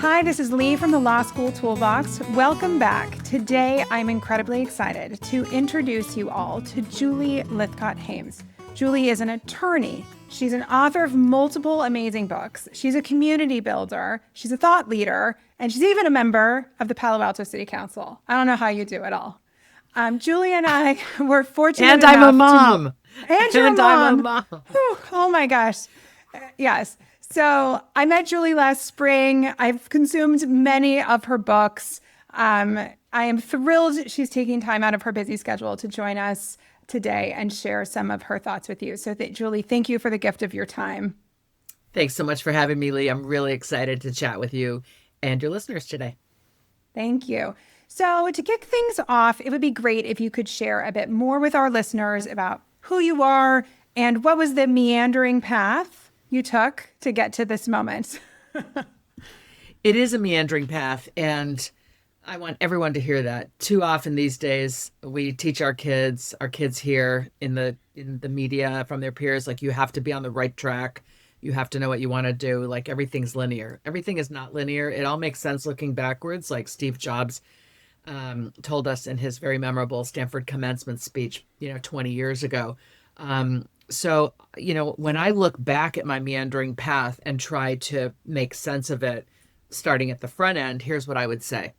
Hi, this is Lee from the Law School Toolbox. Welcome back. Today, I'm incredibly excited to introduce you all to Julie Lythcott-Haims. Julie is an attorney. She's an author of multiple amazing books. She's a community builder. She's a thought leader. And she's even a member of the Palo Alto City Council. I don't know how you do it all. Julie and I were fortunate and enough I'm a mom. And you're a mom. I'm a mom. Whew, oh my gosh. Yes. So I met Julie last spring. I've consumed many of her books. I am thrilled she's taking time out of her busy schedule to join us today and share some of her thoughts with you. So Julie, thank you for the gift of your time. Thanks so much for having me, Lee. I'm really excited to chat with you and your listeners today. Thank you. So to kick things off, it would be great if you could share a bit more with our listeners about who you are and what was the meandering path you took to get to this moment. It is a meandering path, and I want everyone to hear that. Too often these days, we teach our kids here in the media from their peers, like, you have to be on the right track. You have to know what you want to do. Like, everything's linear. Everything is not linear. It all makes sense looking backwards, like Steve Jobs told us in his very memorable Stanford commencement speech, 20 years ago. So, when I look back at my meandering path and try to make sense of it, starting at the front end, here's what I would say.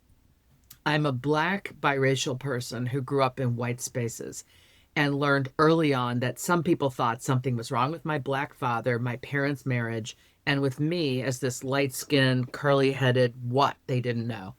I'm a Black biracial person who grew up in white spaces and learned early on that some people thought something was wrong with my Black father, my parents' marriage, and with me as this light-skinned, curly-headed what they didn't know.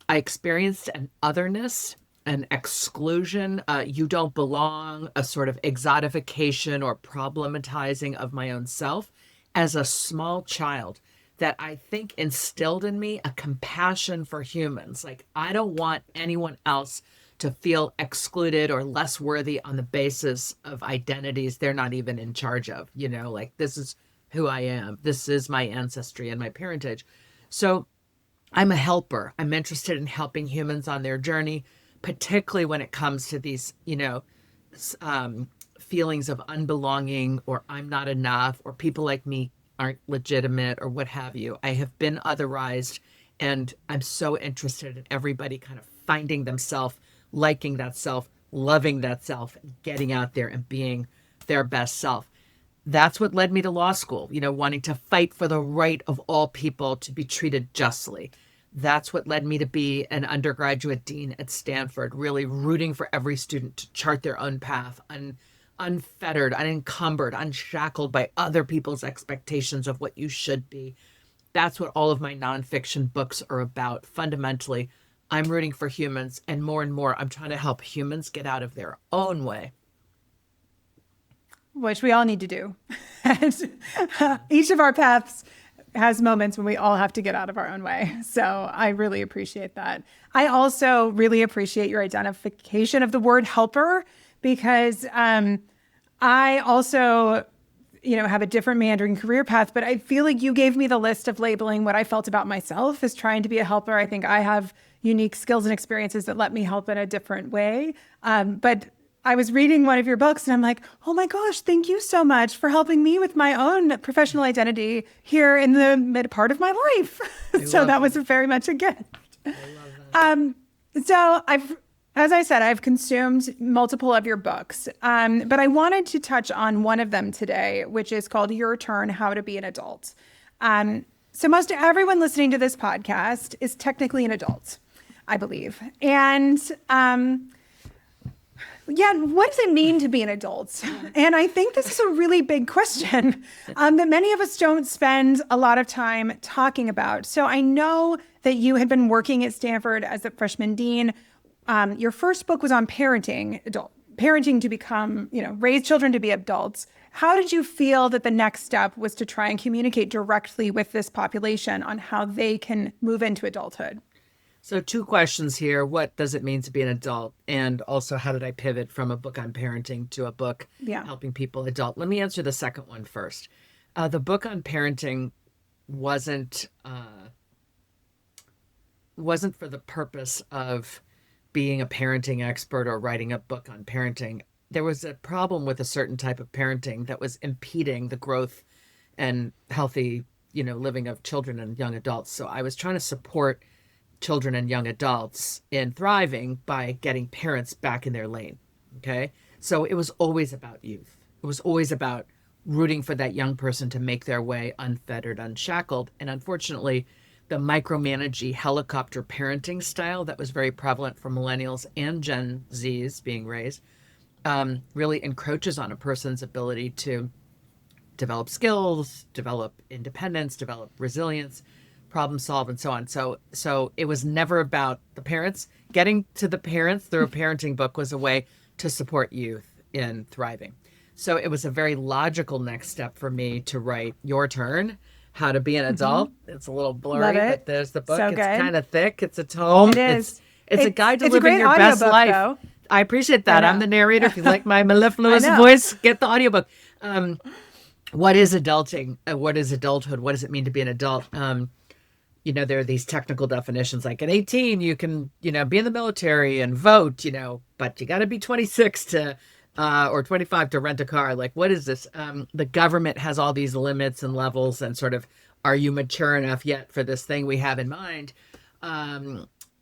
I experienced an otherness, an exclusion, you don't belong, a sort of exotification or problematizing of my own self as a small child that I think instilled in me a compassion for humans. Like, I don't want anyone else to feel excluded or less worthy on the basis of identities they're not even in charge of, like, this is who I am. This is my ancestry and my parentage. So I'm a helper. I'm interested in helping humans on their journey, particularly when it comes to these, feelings of unbelonging, or I'm not enough, or people like me aren't legitimate, or what have you. I have been otherized, and I'm so interested in everybody kind of finding themselves, liking that self, loving that self, getting out there and being their best self. That's what led me to law school, wanting to fight for the right of all people to be treated justly. That's what led me to be an undergraduate dean at Stanford, really rooting for every student to chart their own path, unfettered, unencumbered, unshackled by other people's expectations of what you should be. That's what all of my nonfiction books are about. Fundamentally, I'm rooting for humans, and more, I'm trying to help humans get out of their own way. Which we all need to do. Each of our paths has moments when we all have to get out of our own way. So I really appreciate that. I also really appreciate your identification of the word helper, because I also, have a different meandering career path, but I feel like you gave me the list of labeling what I felt about myself as trying to be a helper. I think I have unique skills and experiences that let me help in a different way. But I was reading one of your books and I'm like, oh my gosh, thank you so much for helping me with my own professional identity here in the mid part of my life. So that was very much a gift. So as I said, I've consumed multiple of your books, but I wanted to touch on one of them today, which is called Your Turn, How to Be an Adult. So most everyone listening to this podcast is technically an adult, I believe. And what does it mean to be an adult? And I think this is a really big question that many of us don't spend a lot of time talking about. So I know that you had been working at Stanford as a freshman dean. Your first book was on parenting to become, raise children to be adults. How did you feel that the next step was to try and communicate directly with this population on how they can move into adulthood? So 2 questions here. What does it mean to be an adult? And also, how did I pivot from a book on parenting to a book helping people adult? Let me answer the second one first. The book on parenting wasn't for the purpose of being a parenting expert or writing a book on parenting. There was a problem with a certain type of parenting that was impeding the growth and healthy, living of children and young adults. So I was trying to support children and young adults in thriving by getting parents back in their lane. Okay. So it was always about youth. It was always about rooting for that young person to make their way unfettered, unshackled. And unfortunately, the micromanagey helicopter parenting style that was very prevalent for millennials and Gen Zs being raised really encroaches on a person's ability to develop skills, develop independence, develop resilience, problem solve, and so on. So it was never about the parents. Getting to the parents through a parenting book was a way to support youth in thriving. So it was a very logical next step for me to write Your Turn, How to Be an Adult. It's a little blurry, but there's the book. So it's good. kind of thick. It's a tome. It is. It's a guide to it's a living great your best audiobook, life. though. I appreciate that. I know. I'm the narrator. If you like my mellifluous I know. voice, get the audiobook. What is adulting? What is adulthood? What does it mean to be an adult? There are these technical definitions like at 18, you can, be in the military and vote, but you got to be 26 or 25 to rent a car. Like, what is this? The government has all these limits and levels and sort of, are you mature enough yet for this thing we have in mind?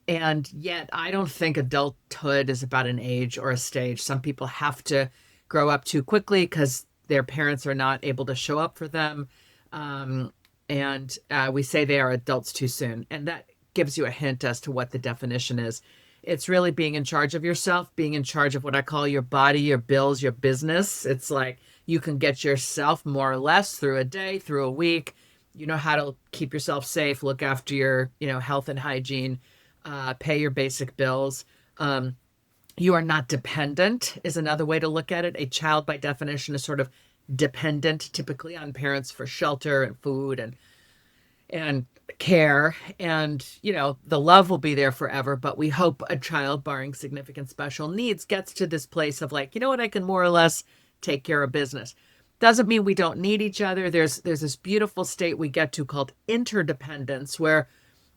And yet I don't think adulthood is about an age or a stage. Some people have to grow up too quickly because their parents are not able to show up for them. And we say they are adults too soon. And that gives you a hint as to what the definition is. It's really being in charge of yourself, being in charge of what I call your body, your bills, your business. It's like you can get yourself more or less through a day, through a week. You know how to keep yourself safe, look after your, health and hygiene, pay your basic bills. You are not dependent is another way to look at it. A child, by definition, is sort of dependent typically on parents for shelter and food and care. And, the love will be there forever. But we hope a child, barring significant special needs, gets to this place of like, I can more or less take care of business. Doesn't mean we don't need each other. There's this beautiful state we get to called interdependence where,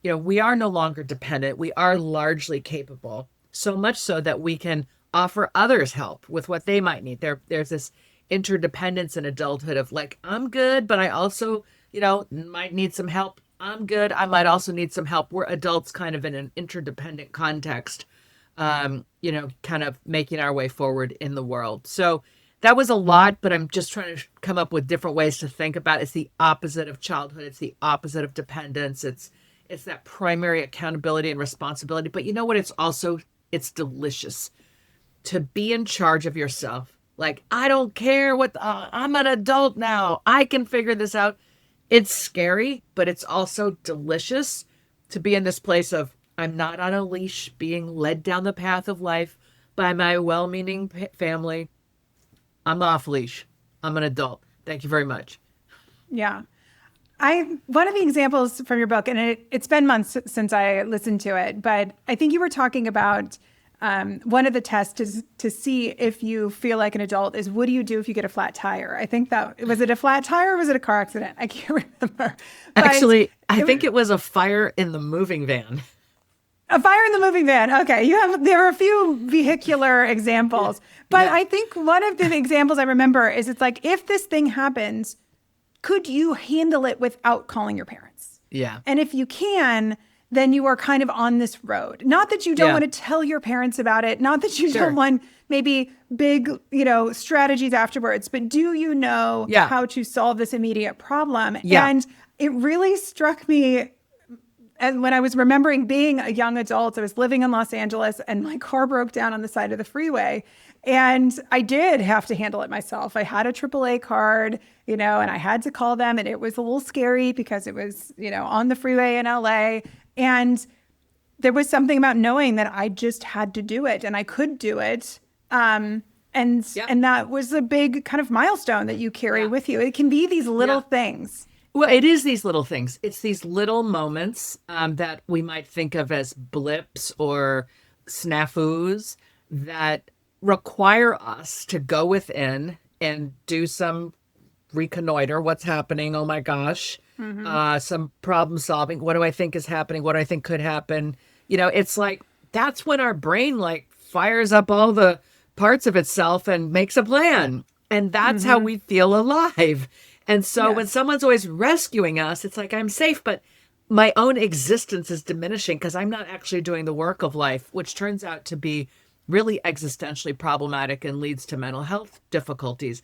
we are no longer dependent. We are largely capable. So much so that we can offer others help with what they might need. There's this interdependence in adulthood of like, I'm good, but I also, might need some help. I'm good. I might also need some help. We're adults kind of in an interdependent context, kind of making our way forward in the world. So that was a lot, but I'm just trying to come up with different ways to think about it. It's the opposite of childhood. It's the opposite of dependence. It's that primary accountability and responsibility. But you know what? It's delicious to be in charge of yourself. Like, I don't care I'm an adult now. I can figure this out. It's scary, but it's also delicious to be in this place of I'm not on a leash being led down the path of life by my well-meaning family. I'm off leash. I'm an adult. Thank you very much. Yeah. One of the examples from your book, and it's been months since I listened to it, but I think you were talking about one of the tests to see if you feel like an adult is what do you do if you get a flat tire? I think was it a flat tire or was it a car accident? I can't remember. Actually, I think it was a fire in the moving van. A fire in the moving van. Okay. There are a few vehicular examples, but yeah. I think one of the examples I remember is it's like, if this thing happens, could you handle it without calling your parents? Yeah. And if you can, then you are kind of on this road. Not that you don't want to tell your parents about it. Not that you don't want maybe big, strategies afterwards, but do you know how to solve this immediate problem? Yeah. And it really struck me. And when I was remembering being a young adult, I was living in Los Angeles and my car broke down on the side of the freeway. And I did have to handle it myself. I had a AAA card, and I had to call them, and it was a little scary because it was, on the freeway in LA. And there was something about knowing that I just had to do it and I could do it. And that was a big kind of milestone that you carry with you. It can be these little things. Well, it is these little things. It's these little moments that we might think of as blips or snafus that require us to go within and do some reconnoiter. What's happening? Oh my gosh. Mm-hmm. Some problem solving. What do I think is happening? What do I think could happen? It's like, that's when our brain like fires up all the parts of itself and makes a plan. And that's how we feel alive. And so when Yes. someone's always rescuing us, it's like I'm safe, but my own existence is diminishing because I'm not actually doing the work of life, which turns out to be really existentially problematic and leads to mental health difficulties.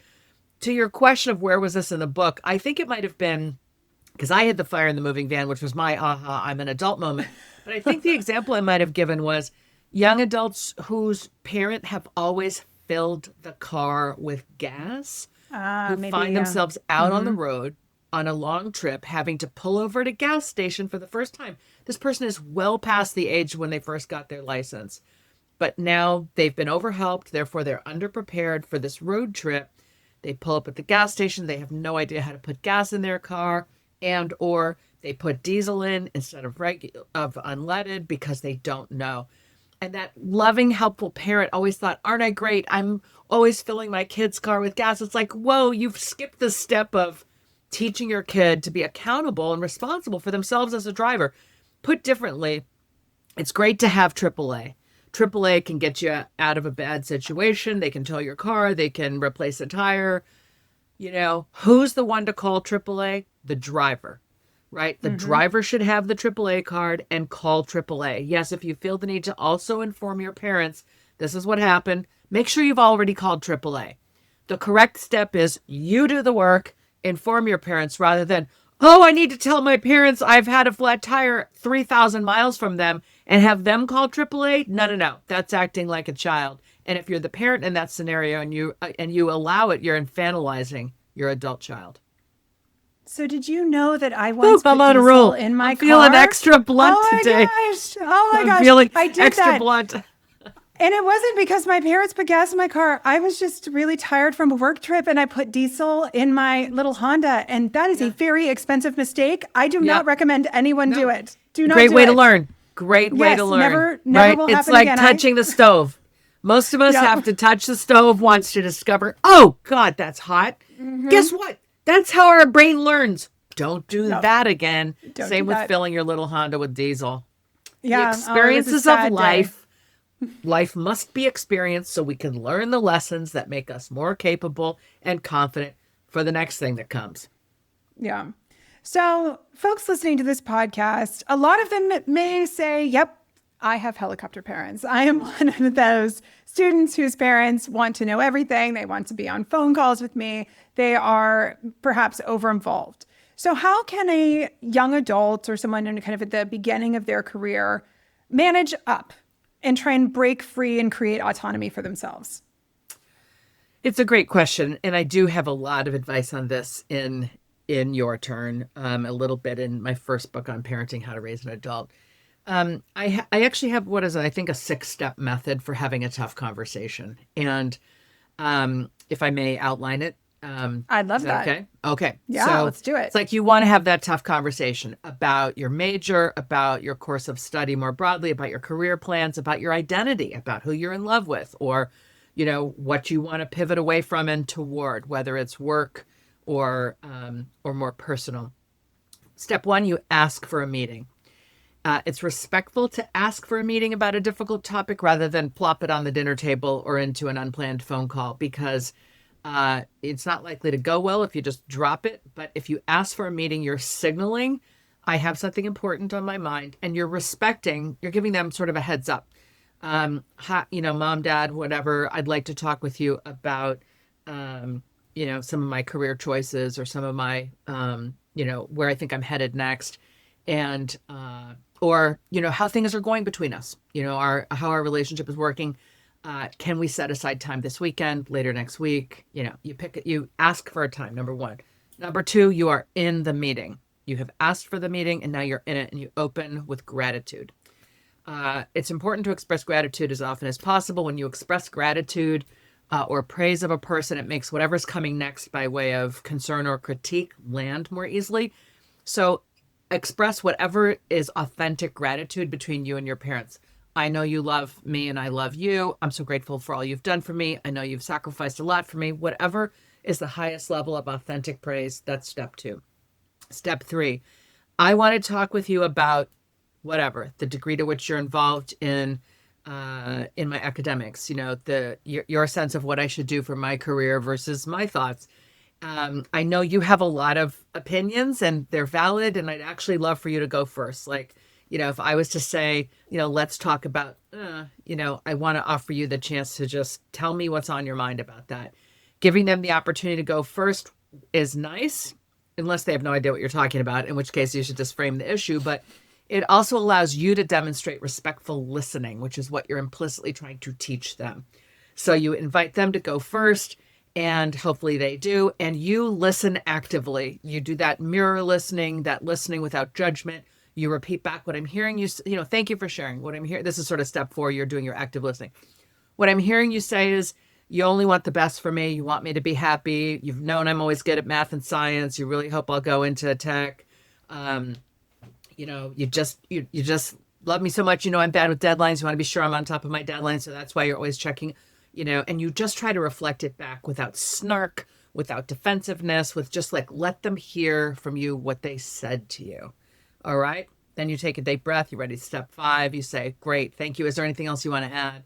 To your question of where was this in the book, I think it might have been because I had the fire in the moving van, which was my aha, I'm an adult moment. But I think the example I might have given was young adults whose parent have always filled the car with gas, who Maybe, find yeah. themselves out on the road on a long trip, having to pull over at a gas station for the first time. This person is well past the age when they first got their license, but now they've been overhelped, therefore they're underprepared for this road trip. They pull up at the gas station, they have no idea how to put gas in their car, and or they put diesel in instead of unleaded because they don't know. And that loving, helpful parent always thought, aren't I great? I'm always filling my kid's car with gas. It's like, whoa, you've skipped the step of teaching your kid to be accountable and responsible for themselves as a driver. Put differently, it's great to have AAA. AAA can get you out of a bad situation. They can tow your car. They can replace a tire. You know, who's the one to call AAA? The driver, right? The driver should have the AAA card and call AAA. Yes, if you feel the need to also inform your parents, this is what happened. Make sure you've already called AAA. The correct step is you do the work, inform your parents rather than, oh, I need to tell my parents I've had a flat tire 3,000 miles from them and have them call AAA. No, no, no. That's acting like a child. And if you're the parent in that scenario and you allow it, you're infantilizing your adult child. So did you know that I once I'm put on a diesel roll. in my I'm feeling car? extra blunt Oh my today. gosh. Oh my I'm gosh. feeling I did extra that. blunt. And it wasn't because my parents put gas in my car. I was just really tired from a work trip and I put diesel in my little Honda. And that is a very expensive mistake. I do not recommend anyone do it. Do not Great do way it. to learn. Great way Yes, to learn. never right? will It's happen like again. touching the stove. Most of us Yep. have to touch the stove once to discover, oh, God, that's hot. Guess what? That's how our brain learns. Don't do that again. Don't Same do with that. filling your little Honda with diesel. Yeah. The experiences Oh, of it was a sad day. life. Life must be experienced so we can learn the lessons that make us more capable and confident for the next thing that comes. Yeah. So, folks listening to this podcast, a lot of them may say, yep, I have helicopter parents. I am one of those students whose parents want to know everything. They want to be on phone calls with me. They are perhaps over-involved. So how can a young adult or someone in kind of at the beginning of their career manage up and try and break free and create autonomy for themselves? It's a great question, and I do have a lot of advice on this in Your Turn, a little bit in my first book on parenting, how to raise an adult. I actually have what is, I think, a 6-step method for having a tough conversation. And if I may outline it. I'd love that. Okay. Okay. Yeah, so let's do it. It's like you want to have that tough conversation about your major, about your course of study more broadly, about your career plans, about your identity, about who you're in love with, or, you know, what you want to pivot away from and toward, whether it's work or more personal. Step 1, you ask for a meeting. It's respectful to ask for a meeting about a difficult topic rather than plop it on the dinner table or into an unplanned phone call, because it's not likely to go well if you just drop it. But if you ask for a meeting, you're signaling, I have something important on my mind, and you're giving them sort of a heads up. Mom, dad, whatever, I'd like to talk with you about, some of my career choices or some of my, where I think I'm headed next. And, or how things are going between us, how our relationship is working. Can we set aside time this weekend, later next week? You ask for a time, number 1. Number 2, you are in the meeting. You have asked for the meeting and now you're in it, and you open with gratitude. It's important to express gratitude as often as possible. When you express gratitude or praise of a person, it makes whatever's coming next by way of concern or critique land more easily. So express whatever is authentic gratitude between you and your parents. I know you love me and I love you. I'm so grateful for all you've done for me. I know you've sacrificed a lot for me. Whatever is the highest level of authentic praise, that's step 2. Step 3, I want to talk with you about whatever, the degree to which you're involved in my academics, your sense of what I should do for my career versus my thoughts. I know you have a lot of opinions and they're valid, and I'd actually love for you to go first. Like, if I was to say, let's talk about, I want to offer you the chance to just tell me what's on your mind about that. Giving them the opportunity to go first is nice, unless they have no idea what you're talking about, in which case you should just frame the issue. But it also allows you to demonstrate respectful listening, which is what you're implicitly trying to teach them. So you invite them to go first, and hopefully they do. And you listen actively. You do that mirror listening, that listening without judgment. You repeat back what I'm hearing you, thank you for sharing what I'm hearing. This is sort of step 4. You're doing your active listening. What I'm hearing you say is, you only want the best for me. You want me to be happy. You've known I'm always good at math and science. You really hope I'll go into tech. You just love me so much. I'm bad with deadlines. You want to be sure I'm on top of my deadlines. So that's why you're always checking, and you just try to reflect it back without snark, without defensiveness, with just like, let them hear from you what they said to you. All right. Then you take a deep breath. You're ready to step 5. You say, great. Thank you. Is there anything else you want to add?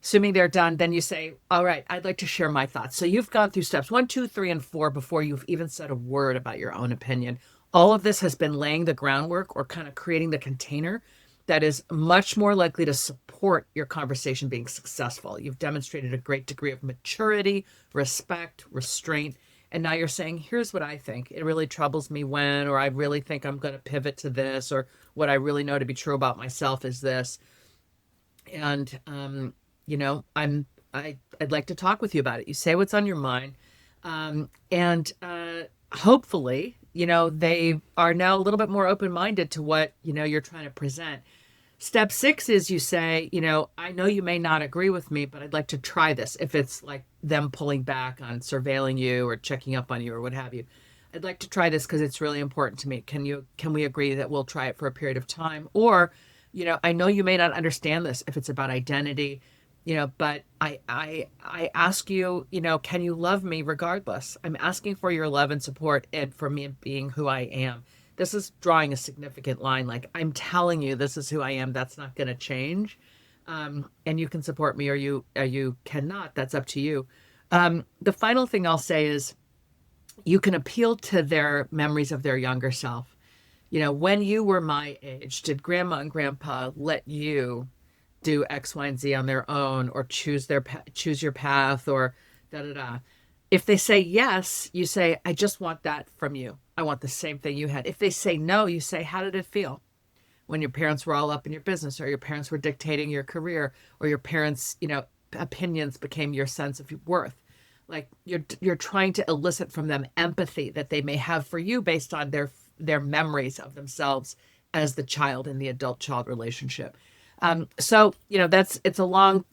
Assuming they're done, then you say, all right, I'd like to share my thoughts. So you've gone through steps 1, 2, 3, and 4 before you've even said a word about your own opinion. All of this has been laying the groundwork or kind of creating the container that is much more likely to support your conversation being successful. You've demonstrated a great degree of maturity, respect, restraint. And now you're saying, here's what I think. It really troubles me when, or I really think I'm going to pivot to this, or what I really know to be true about myself is this. And, I'd like to talk with you about it. You say what's on your mind. And hopefully, they are now a little bit more open-minded to what, you're trying to present. Step 6 is you say, I know you may not agree with me, but I'd like to try this. If it's like them pulling back on surveilling you or checking up on you or what have you, I'd like to try this because it's really important to me. Can we agree that we'll try it for a period of time? Or, I know you may not understand this if it's about identity, but I ask you, can you love me regardless? I'm asking for your love and support and for me being who I am. This is drawing a significant line. Like, I'm telling you, this is who I am. That's not going to change. And you can support me or you cannot. That's up to you. The final thing I'll say is you can appeal to their memories of their younger self. When you were my age, did grandma and grandpa let you do X, Y, and Z on their own, or choose your path, or da da da? If they say yes, you say, I just want that from you. I want the same thing you had. If they say no, you say, how did it feel when your parents were all up in your business, or your parents were dictating your career, or your parents, opinions became your sense of worth? Like, you're trying to elicit from them empathy that they may have for you based on their memories of themselves as the child in the adult-child relationship. So, that's a long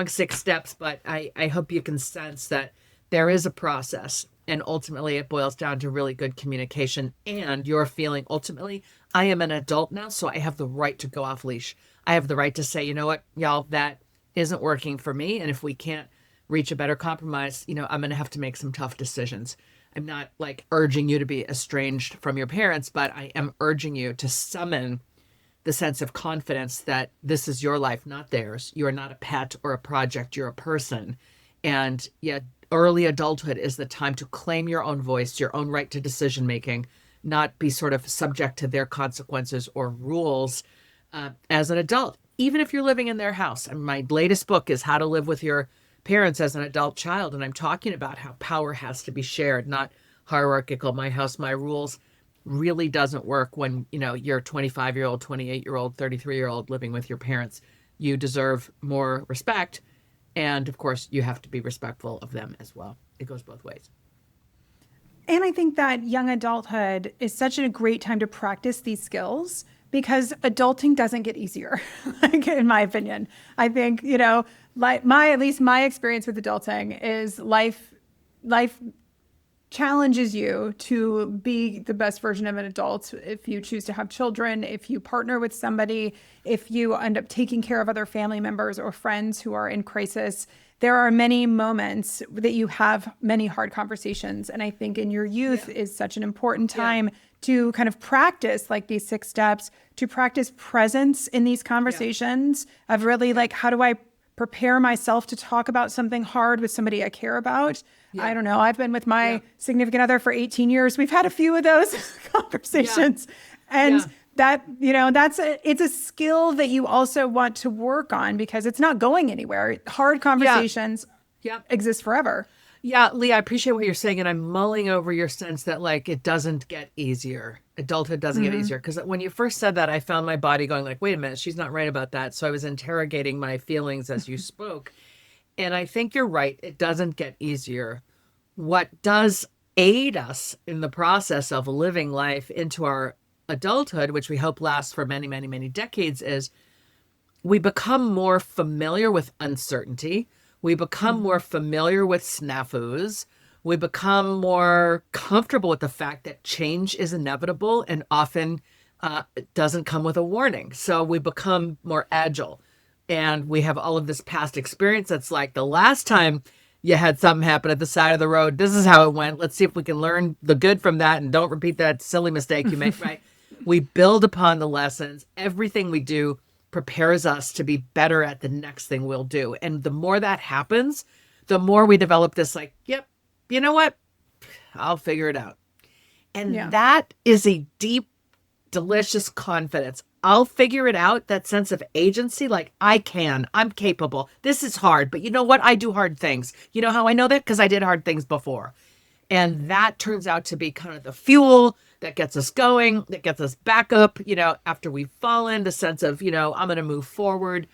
6 steps, but I hope you can sense that there is a process, and ultimately it boils down to really good communication and your feeling. Ultimately, I am an adult now, so I have the right to go off leash. I have the right to say, you know what, y'all, that isn't working for me. And if we can't reach a better compromise, I'm going to have to make some tough decisions. I'm not like urging you to be estranged from your parents, but I am urging you to summon the sense of confidence that this is your life, not theirs. You are not a pet or a project. You're a person. And yet early adulthood is the time to claim your own voice, your own right to decision making, not be sort of subject to their consequences or rules as an adult, even if you're living in their house. And my latest book is How to Live with Your Parents as an Adult Child. And I'm talking about how power has to be shared, not hierarchical, my house, my rules. Really doesn't work when, you're 25-year-old, 28-year-old, 33-year-old living with your parents. You deserve more respect. And of course, you have to be respectful of them as well. It goes both ways. And I think that young adulthood is such a great time to practice these skills because adulting doesn't get easier, like in my opinion. I think, like at least my experience with adulting is life challenges you to be the best version of an adult. If you choose to have children, if you partner with somebody, if you end up taking care of other family members or friends who are in crisis, there are many moments that you have many hard conversations. And I think in your youth is such an important time to kind of practice like these 6 steps, to practice presence in these conversations of really like, how do I prepare myself to talk about something hard with somebody I care about. Yeah. I don't know. I've been with my significant other for 18 years. We've had a few of those conversations. And that, it's a skill that you also want to work on because it's not going anywhere. Hard conversations exist forever. Yeah, Lee, I appreciate what you're saying. And I'm mulling over your sense that like, it doesn't get easier. Adulthood doesn't get easier. Because when you first said that, I found my body going like, wait a minute, she's not right about that. So I was interrogating my feelings as you spoke. And I think you're right. It doesn't get easier. What does aid us in the process of living life into our adulthood, which we hope lasts for many, many, many decades, is we become more familiar with uncertainty. We become more familiar with snafus. We become more comfortable with the fact that change is inevitable and often it doesn't come with a warning. So we become more agile. And we have all of this past experience that's like the last time you had something happen at the side of the road, this is how it went. Let's see if we can learn the good from that and don't repeat that silly mistake you made, right? We build upon the lessons. Everything we do prepares us to be better at the next thing we'll do. And the more that happens, the more we develop this like, yep, you know what? I'll figure it out. And that is a deep, delicious confidence. I'll figure it out. That sense of agency, like I'm capable. This is hard, but you know what? I do hard things. You know how I know that? Because I did hard things before. And that turns out to be kind of the fuel that gets us going, that gets us back up, after we've fallen, the sense of, I'm going to move forward.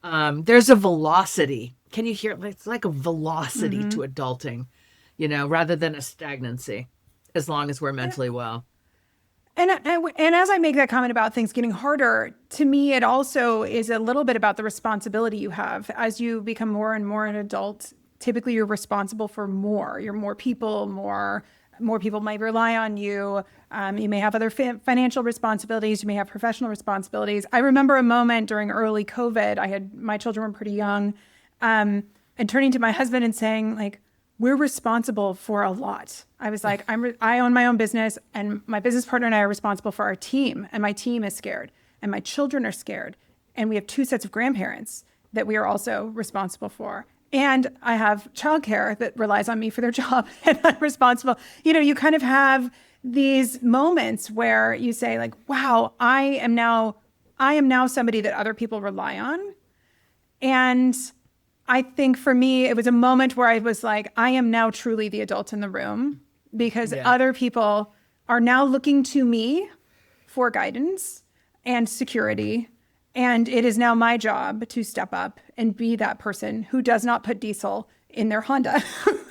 There's a velocity. Can you hear it? It's like a velocity to adulting, rather than a stagnancy, as long as we're mentally well. And as I make that comment about things getting harder, to me, it also is a little bit about the responsibility you have. As you become more and more an adult, typically you're responsible for more. You're more people, more people might rely on you. You may have other financial responsibilities. You may have professional responsibilities. I remember a moment during early COVID, my children were pretty young, and turning to my husband and saying, like, we're responsible for a lot. I was like, I own my own business, and my business partner and I are responsible for our team, and my team is scared, and my children are scared, and we have 2 sets of grandparents that we are also responsible for. And I have childcare that relies on me for their job, and I'm responsible. You kind of have these moments where you say like, wow, I am now somebody that other people rely on. And I think for me, it was a moment where I was like, I am now truly the adult in the room because other people are now looking to me for guidance and security. And it is now my job to step up and be that person who does not put diesel in their Honda.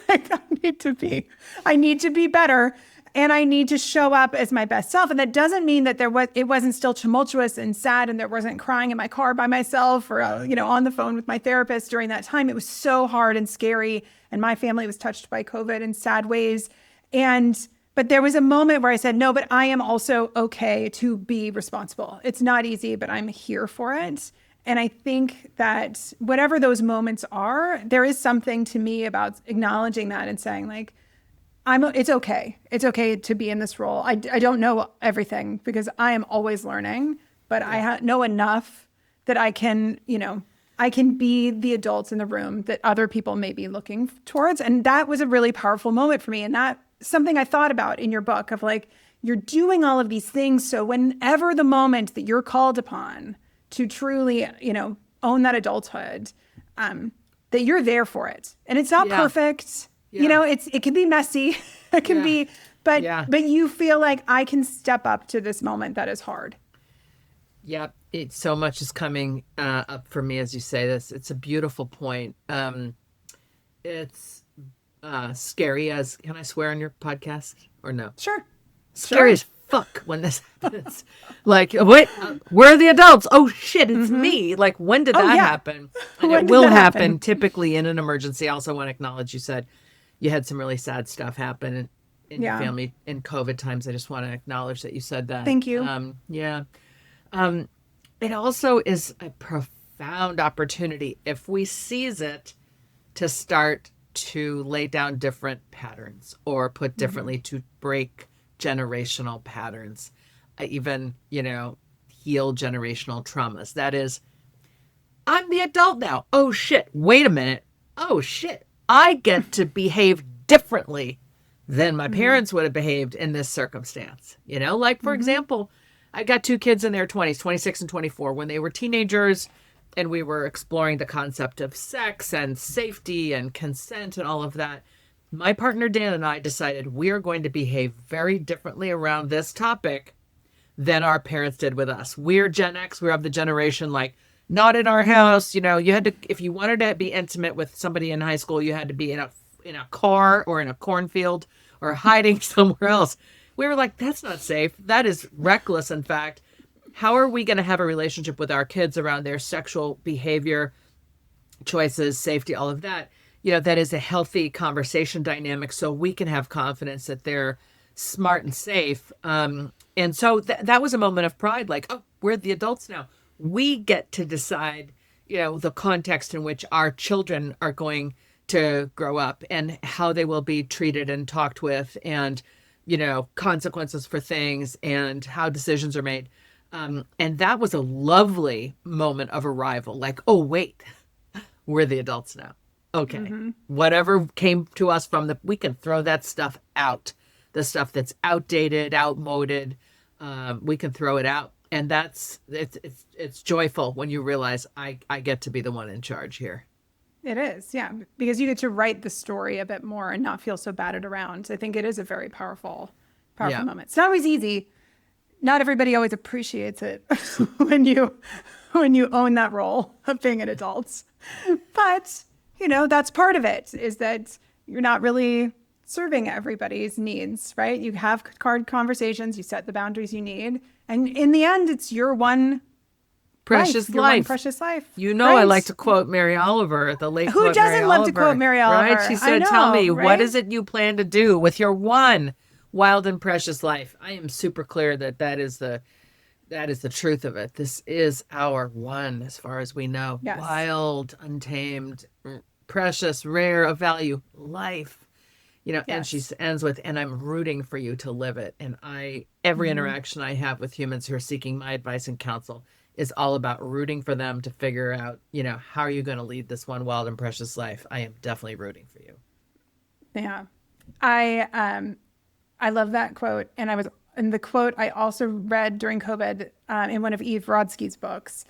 Like, I need to be better, and I need to show up as my best self. And that doesn't mean that it wasn't still tumultuous and sad, and there wasn't crying in my car by myself or on the phone with my therapist during that time. It was so hard and scary, and my family was touched by COVID in sad ways. But there was a moment where I said, no, but I am also okay to be responsible. It's not easy, but I'm here for it. And I think that whatever those moments are, there is something to me about acknowledging that and saying like, it's okay. It's okay to be in this role. I don't know everything because I am always learning, but I know enough that I can be the adults in the room that other people may be looking towards. And that was a really powerful moment for me. And that something I thought about in your book of like, you're doing all of these things. So whenever the moment that you're called upon to truly, own that adulthood, that you're there for it. And it's not perfect. It can be messy. It can be, but you feel like I can step up to this moment that is hard. Yeah. So much is coming up for me as you say this. It's a beautiful point. It's scary as, can I swear on your podcast or no? Sure. Scary as fuck when this happens. Like, wait, where are the adults? Oh shit, it's me. Like, when did that happen? And it will happen typically in an emergency. I also want to acknowledge you said you had some really sad stuff happen in your family in COVID times. I just want to acknowledge that you said that. Thank you. It also is a profound opportunity if we seize it to start to lay down different patterns, or put differently, to break generational patterns, even, heal generational traumas. That is, I'm the adult now. Oh shit. Wait a minute. Oh shit. I get to behave differently than my parents would have behaved in this circumstance. You know, like for example, I got two kids in their 20s, 26 and 24, when they were teenagers, and we were exploring the concept of sex and safety and consent and all of that. My partner Dan and I decided we are going to behave very differently around this topic than our parents did with us. We're Gen X. We're of the generation like, not in our house. You know, you had to, if you wanted to be intimate with somebody in high school, you had to be in a car or in a cornfield or hiding somewhere else. We were like, that's not safe. That is reckless, in fact. How are we going to have a relationship with our kids around their sexual behavior, choices, safety, all of that? You know, that is a healthy conversation dynamic so we can have confidence that they're smart and safe. And so that was a moment of pride, like, oh, we're the adults now. We get to decide, you know, the context in which our children are going to grow up and how they will be treated and talked with and, you know, consequences for things and how decisions are made. And that was a lovely moment of arrival. Like, oh, wait, we're the adults now. Okay. Whatever came to us we can throw that stuff out. The stuff that's outdated, outmoded, we can throw it out. And it's joyful when you realize I get to be the one in charge here. It is, yeah, because you get to write the story a bit more and not feel so battered around. I think it is a very powerful moment. It's not always easy. Not everybody always appreciates it when you own that role of being an adult. But, you know, that's part of it, is that you're not really serving everybody's needs, right? You have hard conversations, you set the boundaries you need, and in the end, it's your one precious life. Your one precious life. You know, right? I like to quote Mary Oliver, the late Who doesn't love to quote Mary Oliver? Right? She said, tell me, right? What is it you plan to do with your one wild and precious life? I am super clear that is the truth of it. This is our one, as far as we know. Yes. Wild, untamed, precious, rare, of value life. You know, yes. And she ends with, and I'm rooting for you to live it. And every interaction I have with humans who are seeking my advice and counsel is all about rooting for them to figure out, you know, how are you going to lead this one wild and precious life? I am definitely rooting for you. Yeah. I love that quote. And the quote I also read during COVID in one of Eve Brodsky's books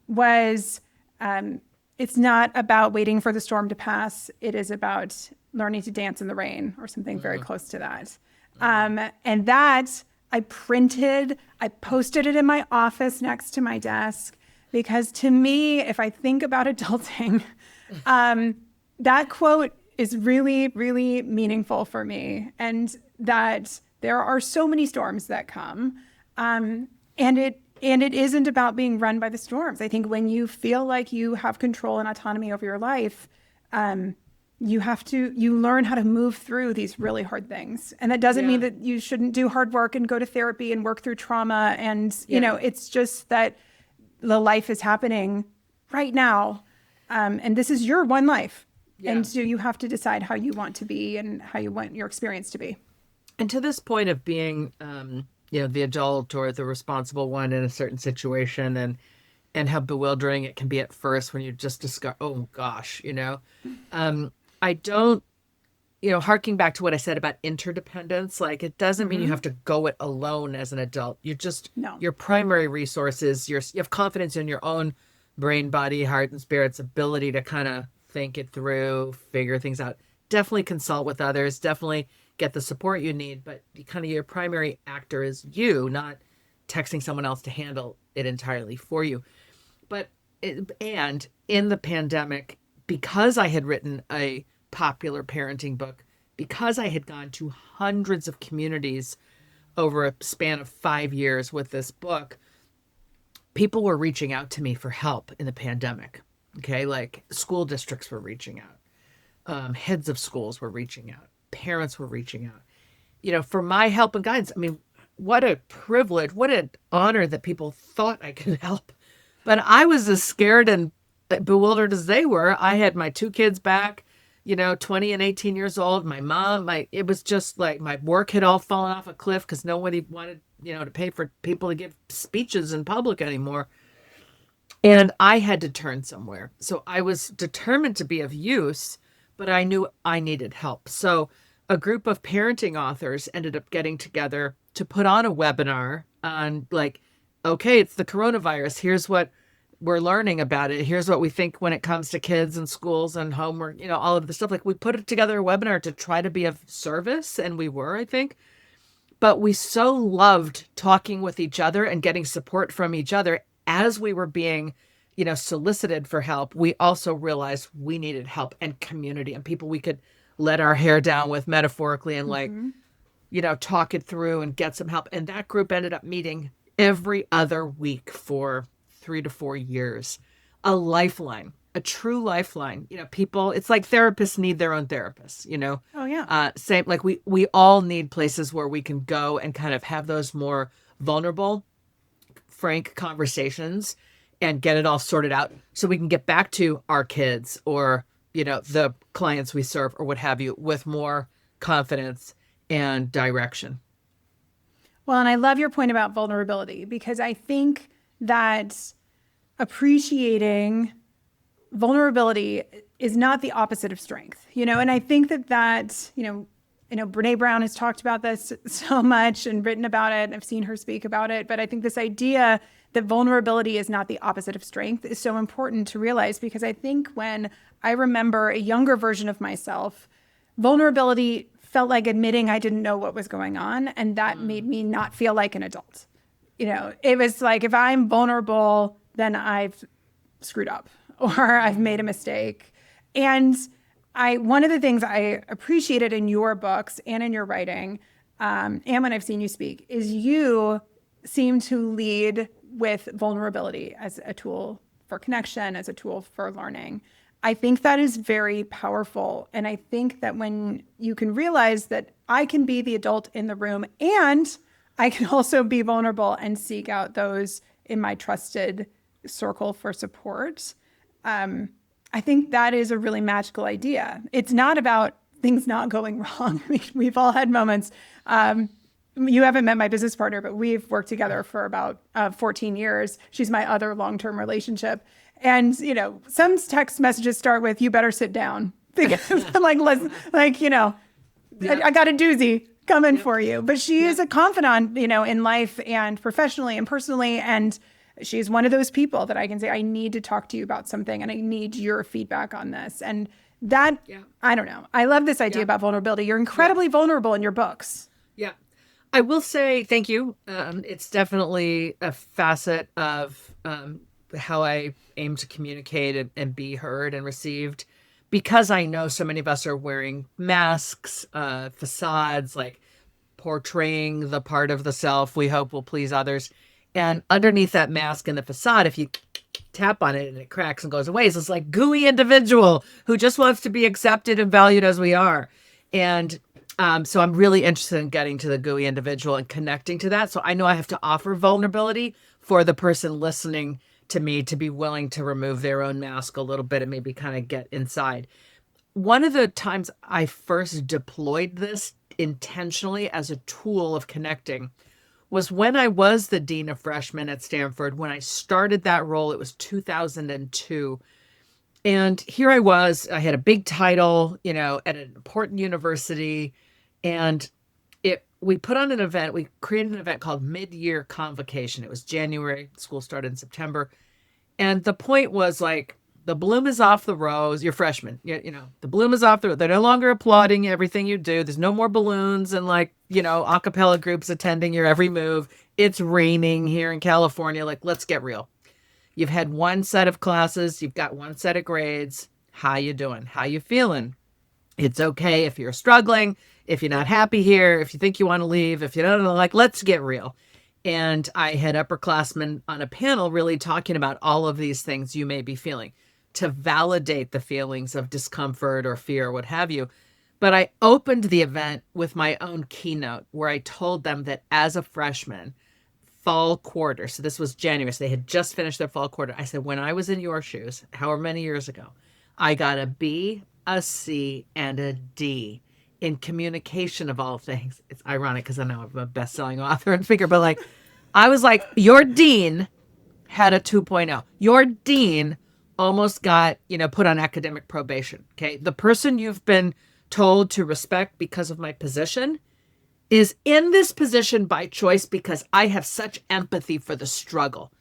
was, it's not about waiting for the storm to pass. It is about learning to dance in the rain, or something very close to that. And that I posted it in my office next to my desk, because to me, if I think about adulting, that quote is really, really meaningful for me. And that there are so many storms that come. And it isn't about being run by the storms. I think when you feel like you have control and autonomy over your life, you learn how to move through these really hard things. And that doesn't mean that you shouldn't do hard work and go to therapy and work through trauma. And, you know, it's just that the life is happening right now. And this is your one life. Yeah. And so you have to decide how you want to be and how you want your experience to be. And to this point of being, you know, the adult or the responsible one in a certain situation, and how bewildering it can be at first when you just discover, oh gosh, you know, I don't, you know, harking back to what I said about interdependence, like it doesn't mean you have to go it alone as an adult. You just, your primary resources, you have confidence in your own brain, body, heart, and spirit's ability to kind of think it through, figure things out. Definitely consult with others, definitely get the support you need, but kind of your primary actor is you, not texting someone else to handle it entirely for you. And in the pandemic, because I had written a popular parenting book, because I had gone to hundreds of communities over a span of 5 years with this book, people were reaching out to me for help in the pandemic. Okay, like school districts were reaching out, heads of schools were reaching out, parents were reaching out, you know, for my help and guidance. I mean, what a privilege, what an honor that people thought I could help. But I was as scared and bewildered as they were. I had my two kids back, you know, 20 and 18 years old. My mom, it was just like my work had all fallen off a cliff because nobody wanted, you know, to pay for people to give speeches in public anymore. And I had to turn somewhere. So I was determined to be of use, but I knew I needed help. So a group of parenting authors ended up getting together to put on a webinar on, like, okay, it's the coronavirus. Here's what we're learning about it. Here's what we think when it comes to kids and schools and homework, all of the stuff. Like, we put it together a webinar to try to be of service, and we were, I think. But we so loved talking with each other and getting support from each other as we were being, solicited for help. We also realized we needed help and community and people we could let our hair down with, metaphorically, and talk it through and get some help. And that group ended up meeting every other week for 3 to 4 years. A lifeline, a true lifeline. People, it's like therapists need their own therapists, Oh, yeah. Same, like we all need places where we can go and kind of have those more vulnerable, frank conversations and get it all sorted out so we can get back to our kids or, the clients we serve or what have you with more confidence and direction. Well, and I love your point about vulnerability, because I think that appreciating vulnerability is not the opposite of strength, and I think that, Brene Brown has talked about this so much and written about it. I've seen her speak about it, but I think this idea that vulnerability is not the opposite of strength is so important to realize, because I think when I remember a younger version of myself, vulnerability felt like admitting I didn't know what was going on, and that made me not feel like an adult. It was like, if I'm vulnerable, then I've screwed up or I've made a mistake. And one of the things I appreciated in your books and in your writing, and when I've seen you speak, is you seem to lead with vulnerability as a tool for connection, as a tool for learning. I think that is very powerful. And I think that when you can realize that I can be the adult in the room and I can also be vulnerable and seek out those in my trusted circle for support, I think that is a really magical idea. It's not about things not going wrong. I mean, we've all had moments. You haven't met my business partner, but we've worked together for about 14 years. She's my other long-term relationship. And, some text messages start with, "You better sit down." Because I'm like, I got a doozy coming for you. But she is a confidant, in life and professionally and personally. And she's one of those people that I can say, I need to talk to you about something and I need your feedback on this. And that, I don't know. I love this idea about vulnerability. You're incredibly vulnerable in your books. Yeah. I will say thank you. It's definitely a facet of how I aim to communicate and be heard and received, because I know so many of us are wearing masks, facades, like portraying the part of the self we hope will please others. And underneath that mask and the facade, if you tap on it and it cracks and goes away, it's this like gooey individual who just wants to be accepted and valued as we are. And so I'm really interested in getting to the gooey individual and connecting to that. So I know I have to offer vulnerability for the person listening to me to be willing to remove their own mask a little bit and maybe kind of get inside. One of the times I first deployed this intentionally as a tool of connecting was when I was the dean of freshmen at Stanford. When I started that role, it was 2002. And here I was, I had a big title, at an important university. And we put on an event, we created an event called Mid-Year Convocation. It was January, school started in September. And the point was like, the bloom is off the rose, you're freshmen, the bloom is off the rose. They're no longer applauding everything you do. There's no more balloons and a cappella groups attending your every move. It's raining here in California. Like, let's get real. You've had one set of classes. You've got one set of grades. How you doing? How you feeling? It's okay if you're struggling, if you're not happy here, if you think you want to leave, if you don't know, let's get real. And I had upperclassmen on a panel really talking about all of these things you may be feeling to validate the feelings of discomfort or fear or what have you. But I opened the event with my own keynote where I told them that as a freshman, fall quarter, so this was January, so they had just finished their fall quarter. I said, when I was in your shoes, however many years ago, I got a B, a C, and a D in communication of all things. It's ironic because I know I'm a best-selling author and speaker, but I was like, your dean had a 2.0. Your dean almost got, put on academic probation. Okay. The person you've been told to respect because of my position is in this position by choice because I have such empathy for the struggle.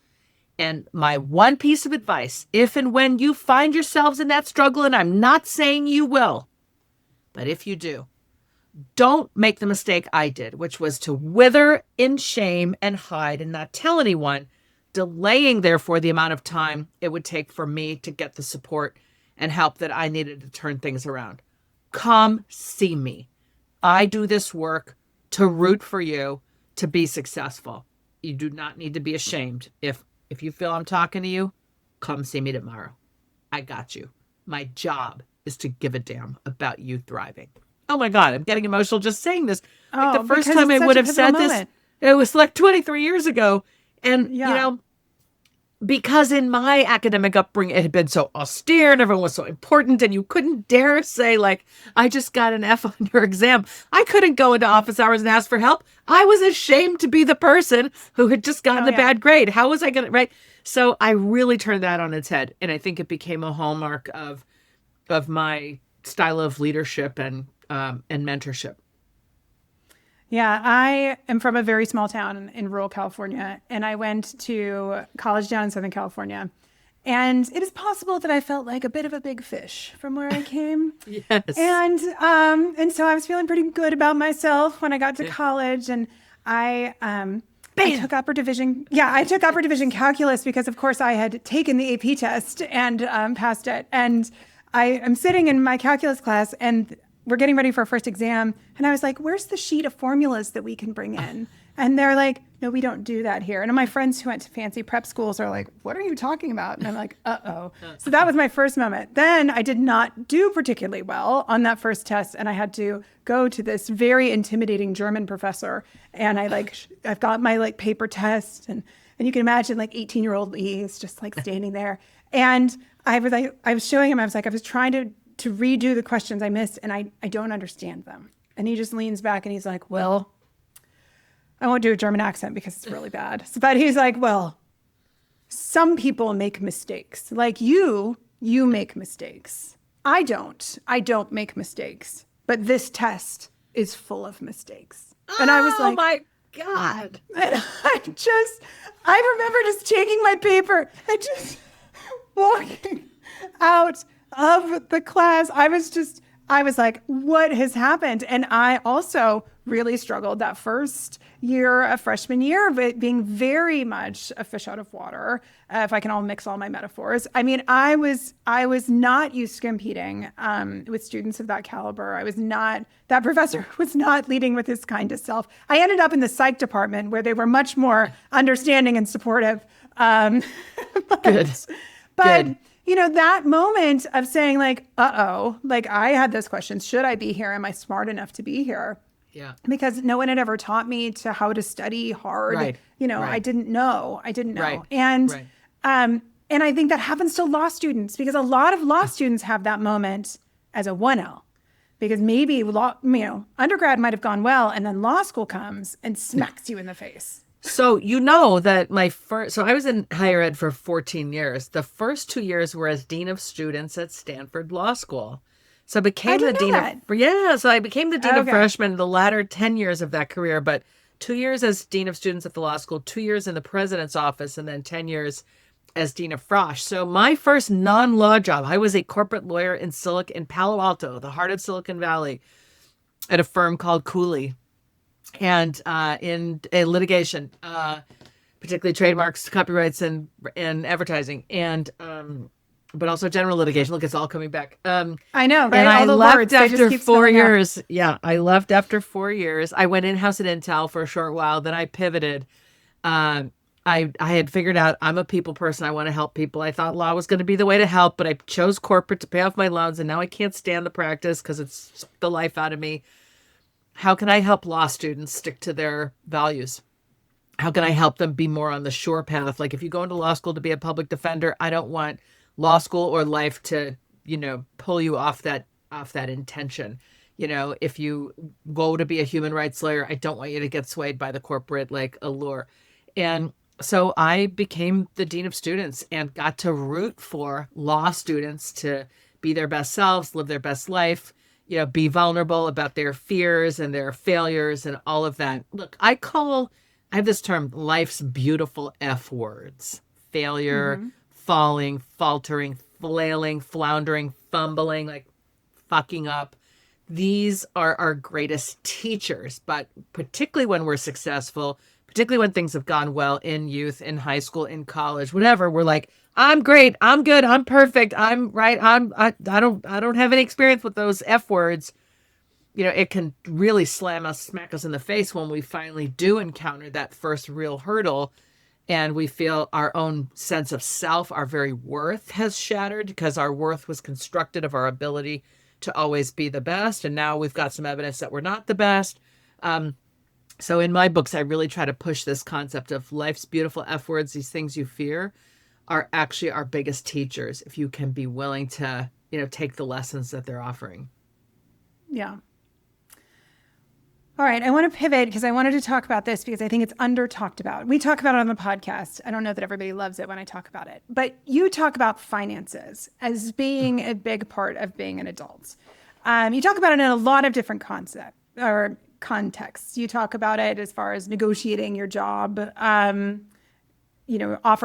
And my one piece of advice, if and when you find yourselves in that struggle, and I'm not saying you will, but if you do, don't make the mistake I did, which was to wither in shame and hide and not tell anyone, delaying, therefore, the amount of time it would take for me to get the support and help that I needed to turn things around. Come see me. I do this work to root for you to be successful. You do not need to be ashamed. If you feel I'm talking to you, come see me tomorrow. I got you. My job is to give a damn about you thriving. Oh my God, I'm getting emotional just saying this. Like the first time I would have said this, it was like 23 years ago. And, because in my academic upbringing, it had been so austere and everyone was so important and you couldn't dare say, like, I just got an F on your exam. I couldn't go into office hours and ask for help. I was ashamed to be the person who had just gotten a bad grade. How was I going to, right? So I really turned that on its head. And I think it became a hallmark of my style of leadership and mentorship. Yeah, I am from a very small town in rural California, and I went to college down in Southern California. And it is possible that I felt like a bit of a big fish from where I came. Yes. And so I was feeling pretty good about myself when I got to college, and I took upper division. Yeah, I took upper division calculus because, of course, I had taken the AP test and passed it. And I am sitting in my calculus class, and we're getting ready for our first exam. And I was like, where's the sheet of formulas that we can bring in? And they're like, no, we don't do that here. And my friends who went to fancy prep schools are like, what are you talking about? And I'm like, uh-oh. So that was my first moment. Then I did not do particularly well on that first test. And I had to go to this very intimidating German professor. And I've got my paper test. And you can imagine 18-year-old Lee is just standing there. And I was showing him, I was trying to redo the questions I missed, and I don't understand them. And he just leans back and he's like, well, I won't do a German accent because it's really bad. But he's like, well, some people make mistakes. Like you make mistakes. I don't make mistakes. But this test is full of mistakes. And I was like, oh my God. And I remember just taking my paper and just walking out of the class. I was like, what has happened? And I also really struggled that first year of freshman year, but being very much a fish out of water, if I can all mix all my metaphors. I mean, I was not used to competing with students of that caliber. That professor was not leading with his kindest self. I ended up in the psych department where they were much more understanding and supportive. Good. That moment of saying I had those questions. Should I be here? Am I smart enough to be here? Yeah. Because no one had ever taught me how to study hard. Right. Right. I didn't know. Right. And, right. And I think that happens to law students because a lot of law students have that moment as a 1L. Because maybe undergrad might have gone well and then law school comes and smacks you in the face. So that I was in higher ed for 14 years. The first 2 years were as dean of students at Stanford Law School. So I became the dean of freshmen the latter 10 years of that career, but 2 years as dean of students at the law school, 2 years in the president's office, and then 10 years as dean of Frosh. So my first non-law job, I was a corporate lawyer in Palo Alto, the heart of Silicon Valley, at a firm called Cooley. And in a litigation, particularly trademarks, copyrights, and advertising, and but also general litigation. Look, it's all coming back. I know, right? And all the left words, after 4 years. Yeah, I left after 4 years. I went in-house at Intel for a short while. Then I pivoted. I had figured out I'm a people person. I want to help people. I thought law was going to be the way to help, but I chose corporate to pay off my loans, and now I can't stand the practice because it's sucked the life out of me. How can I help law students stick to their values? How can I help them be more on the sure path? Like if you go into law school to be a public defender, I don't want law school or life to, pull you off that intention. If you go to be a human rights lawyer, I don't want you to get swayed by the corporate allure. And So I became the dean of students and got to root for law students to be their best selves, live their best life, be vulnerable about their fears and their failures and all of that. Look, I have this term, life's beautiful F words: failure, Mm-hmm. falling, faltering, flailing, floundering, fumbling, like fucking up. These are our greatest teachers, but particularly when we're successful, particularly when things have gone well in youth, in high school, in college, whatever, we're like, I'm great, I'm good, I'm perfect, I'm right, I don't have any experience with those F words. It can really smack us in the face when we finally do encounter that first real hurdle, and we feel our own sense of self, our very worth has shattered because our worth was constructed of our ability to always be the best. And now we've got some evidence that we're not the best. So in my books, I really try to push this concept of life's beautiful F words, these things you fear, are actually our biggest teachers if you can be willing to, take the lessons that they're offering. Yeah. All right, I want to pivot because I wanted to talk about this because I think it's under talked about. We talk about it on the podcast. I don't know that everybody loves it when I talk about it, but you talk about finances as being a big part of being an adult. You talk about it in a lot of different concepts or contexts. You talk about it as far as negotiating your job, offer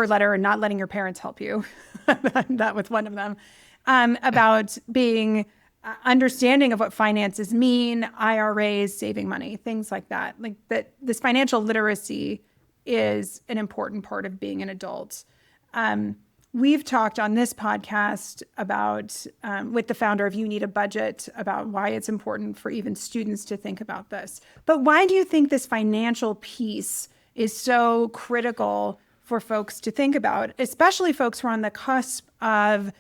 letter and not letting your parents help you. That was one of them. About being understanding of what finances mean, IRAs, saving money, things like that. Like that, this financial literacy is an important part of being an adult. We've talked on this podcast about, with the founder of You Need a Budget, about why it's important for even students to think about this. But why do you think this financial piece is so critical for folks to think about, especially folks who are on the cusp of,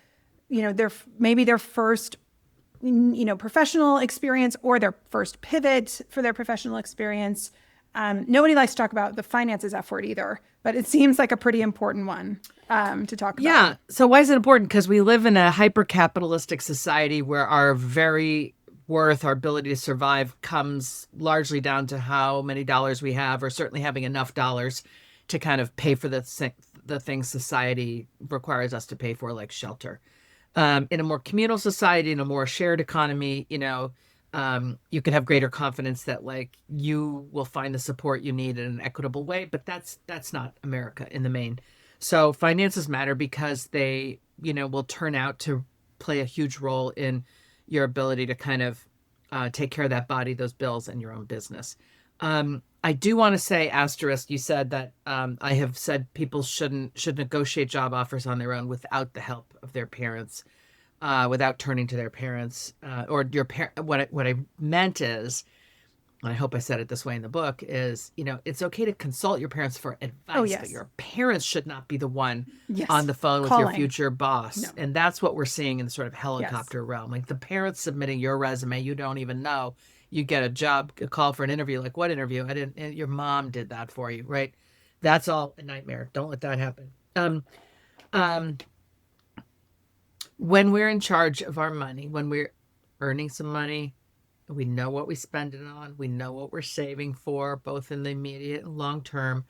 their first professional experience or their first pivot for their professional experience? Nobody likes to talk about the finances F word either, but it seems like a pretty important one to talk about. Yeah. So why is it important? Because we live in a hyper-capitalistic society where our very worth, our ability to survive, comes largely down to how many dollars we have, or certainly having enough dollars to kind of pay for the things society requires us to pay for, like shelter. In a more communal society, in a more shared economy, you can have greater confidence that like you will find the support you need in an equitable way. But that's not America in the main. So finances matter because they, will turn out to play a huge role in your ability to kind of take care of that body, those bills, and your own business. I do want to say, asterisk, you said that I have said people should negotiate job offers on their own without the help of their parents, without turning to their parents or your parent. What I meant is, and I hope I said it this way in the book, is, it's okay to consult your parents for advice, Oh, yes. but your parents should not be the one Yes. on the phone with Calling. your future boss. No. And that's what we're seeing in the sort of helicopter realm. Like the parents submitting your resume, you don't even know. You get a call for an interview. Like, what interview? Your mom did that for you, right? That's all a nightmare. Don't let that happen. When we're in charge of our money, when we're earning some money, we know what we spend it on. We know what we're saving for, both in the immediate and long term.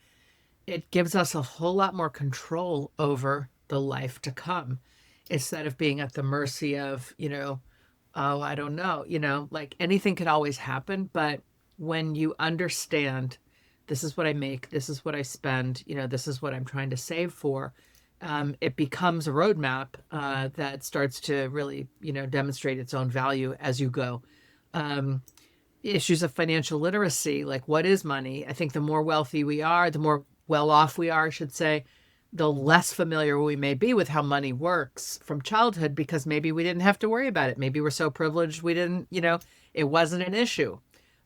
It gives us a whole lot more control over the life to come, instead of being at the mercy of, oh, I don't know, like anything could always happen. But when you understand, this is what I make, this is what I spend, this is what I'm trying to save for, it becomes a roadmap that starts to really, demonstrate its own value as you go. Issues of financial literacy, like what is money? I think the more wealthy we are, the more well off we are, I should say, the less familiar we may be with how money works from childhood, because maybe we didn't have to worry about it. Maybe we're so privileged we didn't, it wasn't an issue.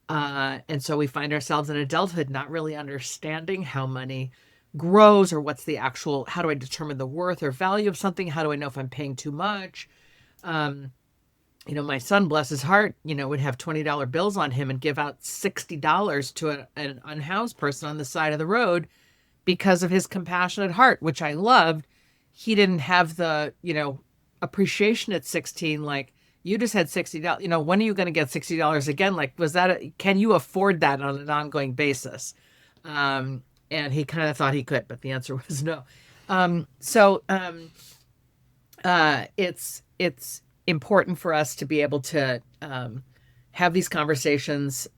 And so we find ourselves in adulthood not really understanding how money grows, or what's the actual, how do I determine the worth or value of something? How do I know if I'm paying too much? My son, bless his heart, would have $20 bills on him and give out $60 to an unhoused person on the side of the road because of his compassionate heart, which I loved. He didn't have the, appreciation at 16. Like, you just had $60. When are you going to get $60 again? Like, can you afford that on an ongoing basis? And he kind of thought he could, but the answer was no. It's important for us to be able to have these conversations,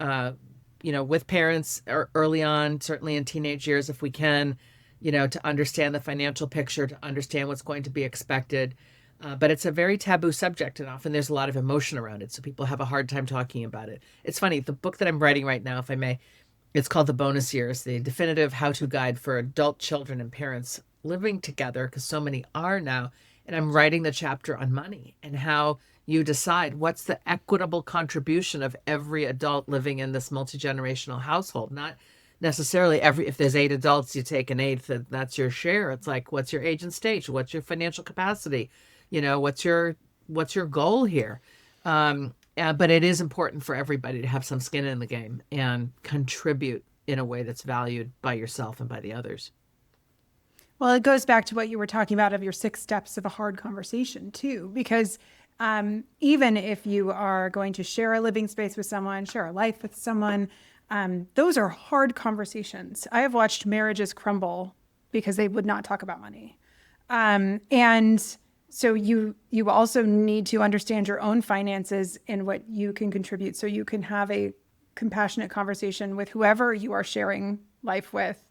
with parents early on, certainly in teenage years, if we can, to understand the financial picture, to understand what's going to be expected. But it's a very taboo subject, and often there's a lot of emotion around it. So people have a hard time talking about it. It's funny, the book that I'm writing right now, if I may, it's called The Bonus Years, the definitive how-to guide for adult children and parents living together, because so many are now. And I'm writing the chapter on money and how you decide what's the equitable contribution of every adult living in this multi-generational household. Not necessarily if there's 8 adults, you take an eighth, and that's your share. It's like, what's your age and stage? What's your financial capacity? What's your goal here? But it is important for everybody to have some skin in the game and contribute in a way that's valued by yourself and by the others. Well, it goes back to what you were talking about of your 6 steps of a hard conversation too, because even if you are going to share a living space with someone, share a life with someone, those are hard conversations. I have watched marriages crumble because they would not talk about money. And so you also need to understand your own finances and what you can contribute so you can have a compassionate conversation with whoever you are sharing life with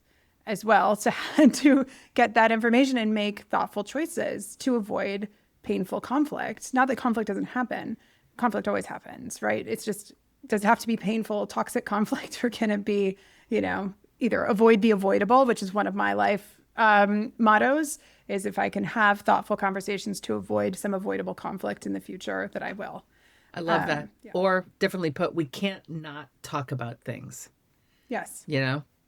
as well, to get that information and make thoughtful choices to avoid painful conflict. Not that conflict doesn't happen. Conflict always happens, right? It's just, does it have to be painful, toxic conflict, or can it be, either avoid the avoidable, which is one of my life mottos, is if I can have thoughtful conversations to avoid some avoidable conflict in the future, that I will. I love that. Yeah. Or differently put, we can't not talk about things. Yes.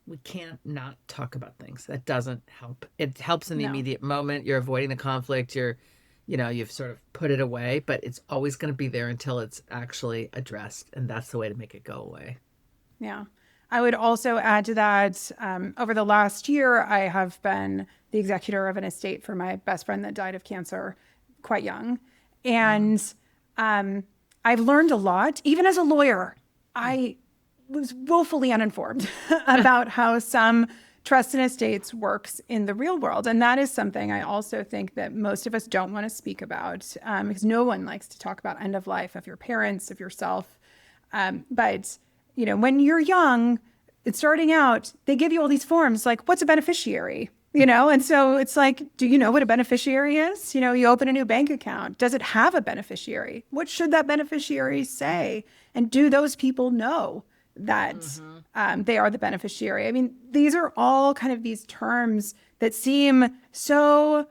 We can't not talk about things. That doesn't help. It helps in the immediate moment. You're avoiding the conflict. You've sort of put it away, but it's always going to be there until it's actually addressed. And that's the way to make it go away. Yeah. I would also add to that, over the last year, I have been the executor of an estate for my best friend that died of cancer quite young. And I've learned a lot. Even as a lawyer, I was woefully uninformed about how some trust and estates works in the real world. And that is something I also think that most of us don't want to speak about, because no one likes to talk about end of life of your parents, of yourself. But when you're young, it's starting out, they give you all these forms like, what's a beneficiary? And so it's like, do you know what a beneficiary is? You open a new bank account. Does it have a beneficiary? What should that beneficiary say? And do those people know that they are the beneficiary? I mean, these are all kind of these terms that seem so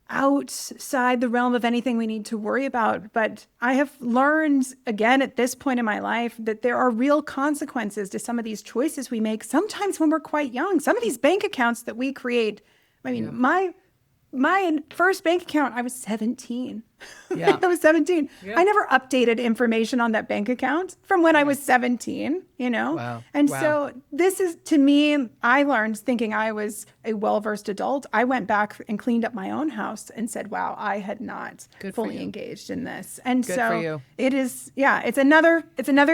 outside the realm of anything we need to worry about. But I have learned, again, at this point in my life, that there are real consequences to some of these choices we make, sometimes when we're quite young. Some of these bank accounts that we create, my first bank account, I was 17. Yeah. I was 17. Yeah. I never updated information on that bank account from when I was 17, Wow. And so this is, to me, I learned thinking I was a well-versed adult. I went back and cleaned up my own house and said, wow, I had not fully engaged in this. And Good for you. It is, it's another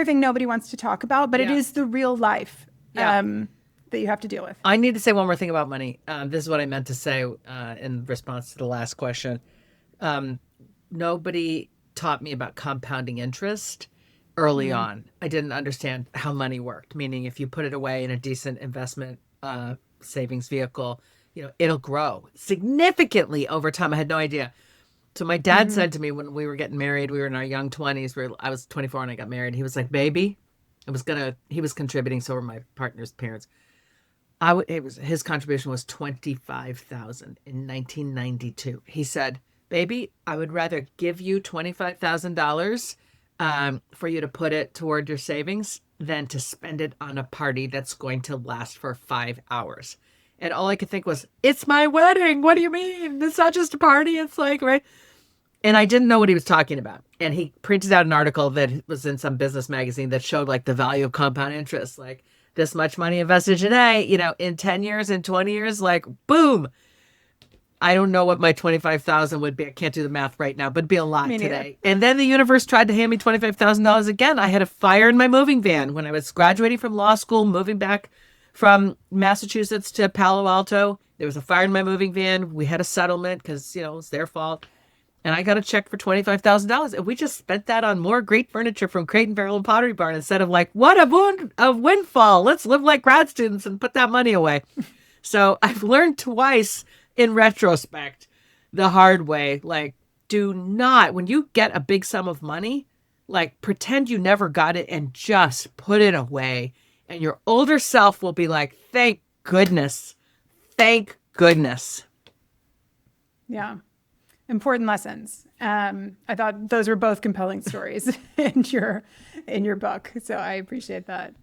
thing nobody wants to talk about, but it is the real life. That you have to deal with. I need to say one more thing about money. This is what I meant to say in response to the last question. Nobody taught me about compounding interest early on. I didn't understand how money worked, meaning if you put it away in a decent investment savings vehicle, it'll grow significantly over time. I had no idea. So my dad said to me when we were getting married, we were in our young 20s, I was 24 and I got married. He was like, baby, he was contributing. So were my partner's parents. His contribution was $25,000 in 1992. He said, baby, I would rather give you $25,000 for you to put it toward your savings than to spend it on a party that's going to last for 5 hours. And all I could think was, it's my wedding. What do you mean? It's not just a party. It's like, right? And I didn't know what he was talking about. And he printed out an article that was in some business magazine that showed like the value of compound interest, like this much money invested today, in 10 years, in 20 years, like boom. I don't know what my 25,000 would be. I can't do the math right now, but it'd be a lot today. And then the universe tried to hand me $25,000 again. I had a fire in my moving van when I was graduating from law school, moving back from Massachusetts to Palo Alto. There was a fire in my moving van. We had a settlement because, it was their fault. And I got a check for $25,000. And we just spent that on more great furniture from Crate and Barrel and Pottery Barn instead of like, what a windfall. Let's live like grad students and put that money away. So I've learned twice in retrospect the hard way. Like, do not, when you get a big sum of money, like pretend you never got it and just put it away. And your older self will be like, thank goodness. Thank goodness. Yeah. Important lessons. I thought those were both compelling stories in your book. So I appreciate that.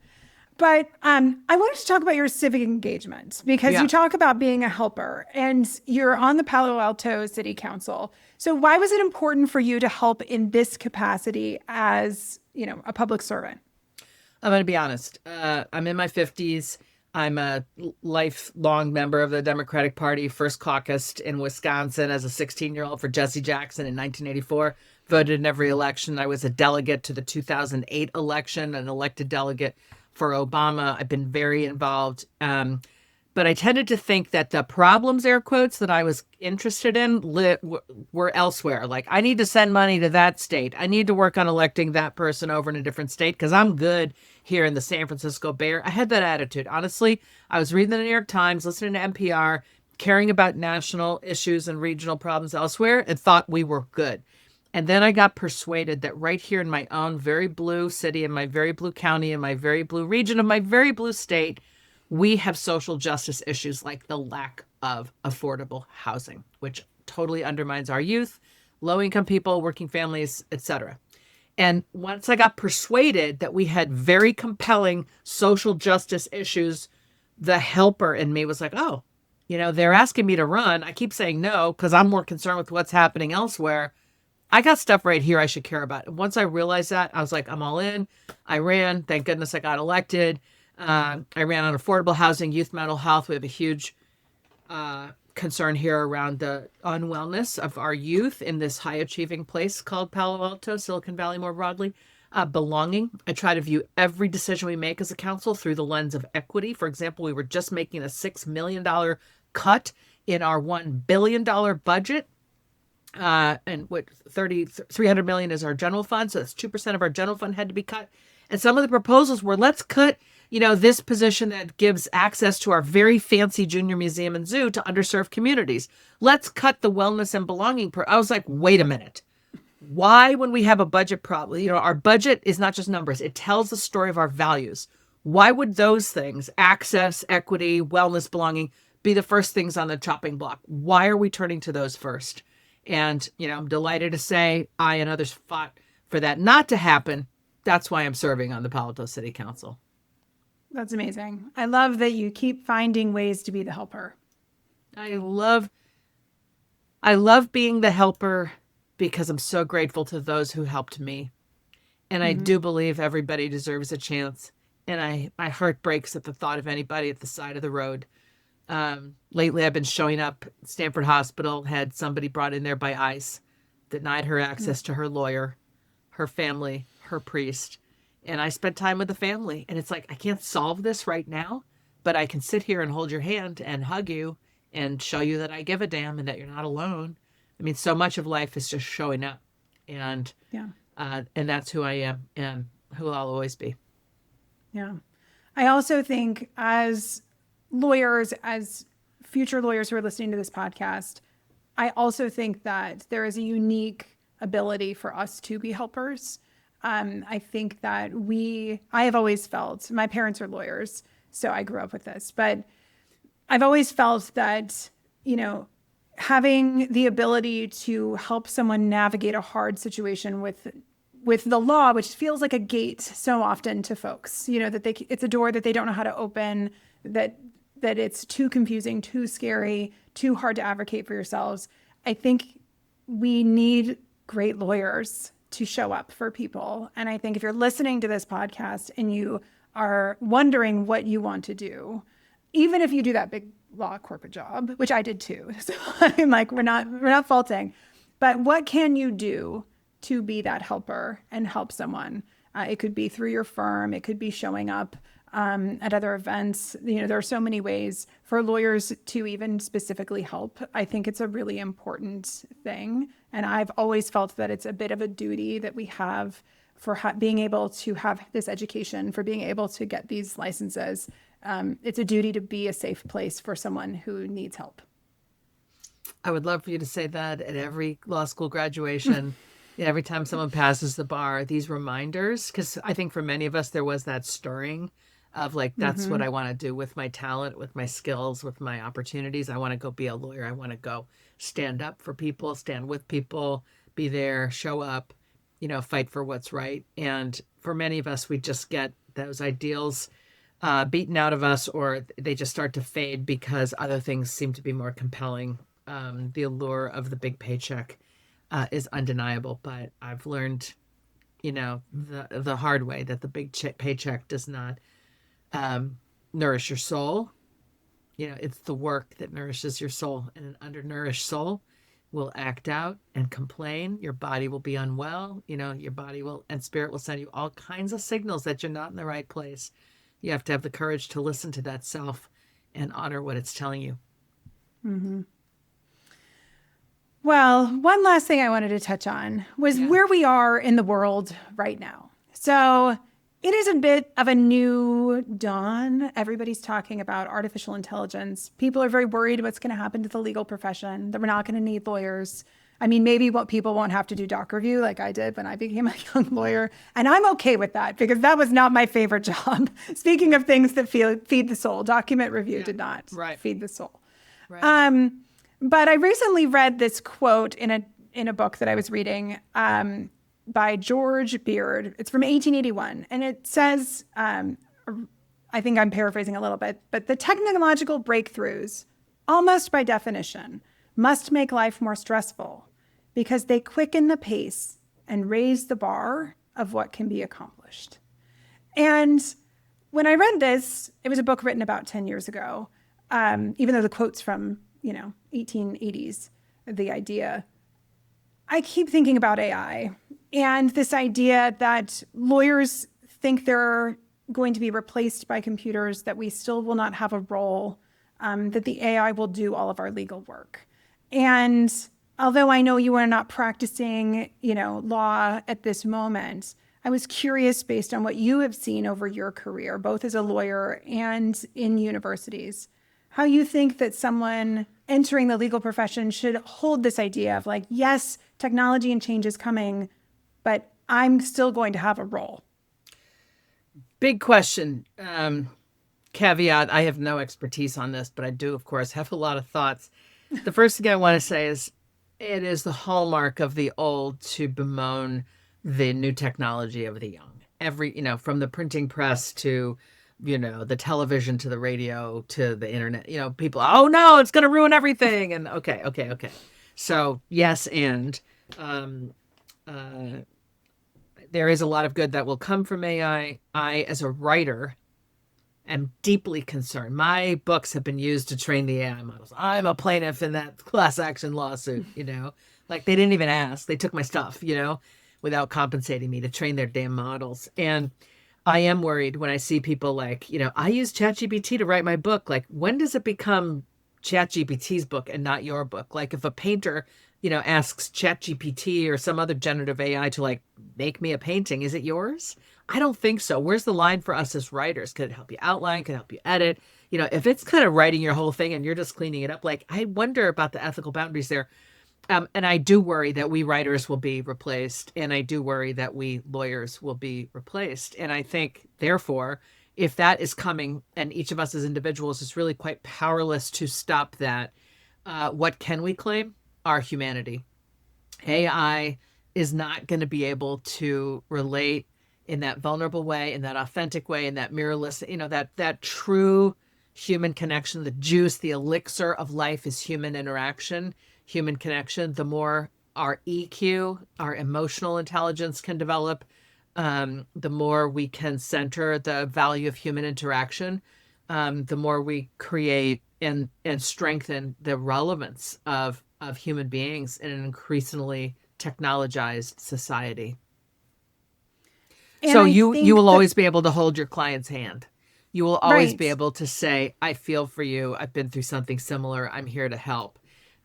But I wanted to talk about your civic engagement because you talk about being a helper and you're on the Palo Alto City Council. So why was it important for you to help in this capacity as, a public servant? I'm going to be honest. I'm in my 50s. I'm a lifelong member of the Democratic Party, first caucused in Wisconsin as a 16-year-old for Jesse Jackson in 1984. Voted in every election. I was a delegate to the 2008 election, an elected delegate for Obama. I've been very involved. But I tended to think that the problems, air quotes, that I was interested in were elsewhere. Like, I need to send money to that state. I need to work on electing that person over in a different state because I'm good here in the San Francisco Bay Area. I had that attitude. Honestly, I was reading the New York Times, listening to NPR, caring about national issues and regional problems elsewhere, and thought we were good. And then I got persuaded that right here in my own very blue city, in my very blue county, in my very blue region of my very blue state, we have social justice issues like the lack of affordable housing, which totally undermines our youth, low-income people, working families, etc. And once I got persuaded that we had very compelling social justice issues, the helper in me was like, oh, they're asking me to run. I keep saying no because I'm more concerned with what's happening elsewhere. I got stuff right here I should care about. And once I realized that, I was like, I'm all in. I ran. Thank goodness I got elected. I ran on affordable housing, youth mental health. We have a huge concern here around the unwellness of our youth in this high achieving place called Palo Alto, Silicon Valley more broadly. Belonging. I try to view every decision we make as a council through the lens of equity. For example, we were just making a $6 million cut in our $1 billion budget. And what $300 million is our general fund. So that's 2% of our general fund had to be cut. And some of the proposals were, let's cut this position that gives access to our very fancy junior museum and zoo to underserved communities. Let's cut the wellness and belonging. I was like, wait a minute. Why, when we have a budget problem, our budget is not just numbers. It tells the story of our values. Why would those things, access, equity, wellness, belonging, be the first things on the chopping block? Why are we turning to those first? And, I'm delighted to say I and others fought for that not to happen. That's why I'm serving on the Palo Alto City Council. That's amazing. I love that you keep finding ways to be the helper. I love being the helper because I'm so grateful to those who helped me. And I do believe everybody deserves a chance. And my heart breaks at the thought of anybody at the side of the road. Lately, I've been showing up at Stanford Hospital, had somebody brought in there by ICE, denied her access to her lawyer, her family, her priest. And I spent time with the family. And it's like, I can't solve this right now, but I can sit here and hold your hand and hug you and show you that I give a damn and that you're not alone. I mean, so much of life is just showing up. And and that's who I am and who I'll always be. Yeah. I also think as lawyers, as future lawyers who are listening to this podcast, I also think that there is a unique ability for us to be helpers. I think that I have always felt, my parents are lawyers, so I grew up with this, but I've always felt that, having the ability to help someone navigate a hard situation with the law, which feels like a gate so often to folks, that it's a door that they don't know how to open, that it's too confusing, too scary, too hard to advocate for yourselves. I think we need great lawyers to show up for people. And I think if you're listening to this podcast and you are wondering what you want to do, even if you do that big law corporate job, which I did too. So I'm like, we're not faulting, but what can you do to be that helper and help someone? It could be through your firm. It could be showing up at other events. There are so many ways for lawyers to even specifically help. I think it's a really important thing. And I've always felt that it's a bit of a duty that we have for being able to have this education, for being able to get these licenses. It's a duty to be a safe place for someone who needs help. I would love for you to say that at every law school graduation. Every time someone passes the bar, these reminders, because I think for many of us, there was that stirring of like, that's what I want to do with my talent, with my skills, with my opportunities. I want to go be a lawyer. I want to go stand up for people, stand with people, be there, show up, fight for what's right. And for many of us, we just get those ideals beaten out of us, or they just start to fade because other things seem to be more compelling. The allure of the big paycheck is undeniable, but I've learned, the hard way that the big paycheck does not nourish your soul. It's the work that nourishes your soul, and an undernourished soul will act out and complain. Your body will be unwell. Your body will, and spirit will send you all kinds of signals that you're not in the right place. You have to have the courage to listen to that self and honor what it's telling you. Mm-hmm. Well, one last thing I wanted to touch on was where we are in the world right now. So it is a bit of a new dawn. Everybody's talking about artificial intelligence. People are very worried what's going to happen to the legal profession, that we're not going to need lawyers. I mean, maybe people won't have to do doc review like I did when I became a young lawyer. And I'm okay with that because that was not my favorite job. Speaking of things that feed the soul, document review did not feed the soul. Right. But I recently read this quote in a book that I was reading by George Beard. It's from 1881. And it says, I think I'm paraphrasing a little bit, but the technological breakthroughs, almost by definition, must make life more stressful because they quicken the pace and raise the bar of what can be accomplished. And when I read this, it was a book written about 10 years ago, even though the quote's from 1880s, the idea. I keep thinking about AI and this idea that lawyers think they're going to be replaced by computers, that we still will not have a role, that the AI will do all of our legal work. And although I know you are not practicing, law at this moment, I was curious, based on what you have seen over your career, both as a lawyer and in universities, how you think that someone entering the legal profession should hold this idea of like, yes, technology and change is coming, but I'm still going to have a role. Big question. Caveat, I have no expertise on this, but I do, of course, have a lot of thoughts. The first thing I want to say is it is the hallmark of the old to bemoan the new technology of the young. From the printing press to the television to the radio to the internet, people, oh no, it's going to ruin everything. And okay. So yes. And, there is a lot of good that will come from AI. I, as a writer, am deeply concerned. My books have been used to train the AI models. I'm a plaintiff in that class action lawsuit, like they didn't even ask. They took my stuff, without compensating me to train their damn models. And I am worried when I see people like, I use ChatGPT to write my book. Like, when does it become ChatGPT's book and not your book? Like, if a painter, asks ChatGPT or some other generative AI to like make me a painting, is it yours? I don't think so. Where's the line for us as writers? Could it help you outline? Could it help you edit? If it's kind of writing your whole thing and you're just cleaning it up, like, I wonder about the ethical boundaries there. And I do worry that we writers will be replaced. And I do worry that we lawyers will be replaced. And I think, therefore, if that is coming and each of us as individuals is really quite powerless to stop that, what can we claim? Our humanity. AI is not going to be able to relate in that vulnerable way, in that authentic way, in that mirrorless, that true human connection, the juice, the elixir of life is human interaction, human connection. The more our EQ, our emotional intelligence can develop, the more we can center the value of human interaction, the more we create and strengthen the relevance of human beings in an increasingly technologized society. And so you will always be able to hold your client's hand. You will always be Right. able to say, I feel for you. I've been through something similar. I'm here to help.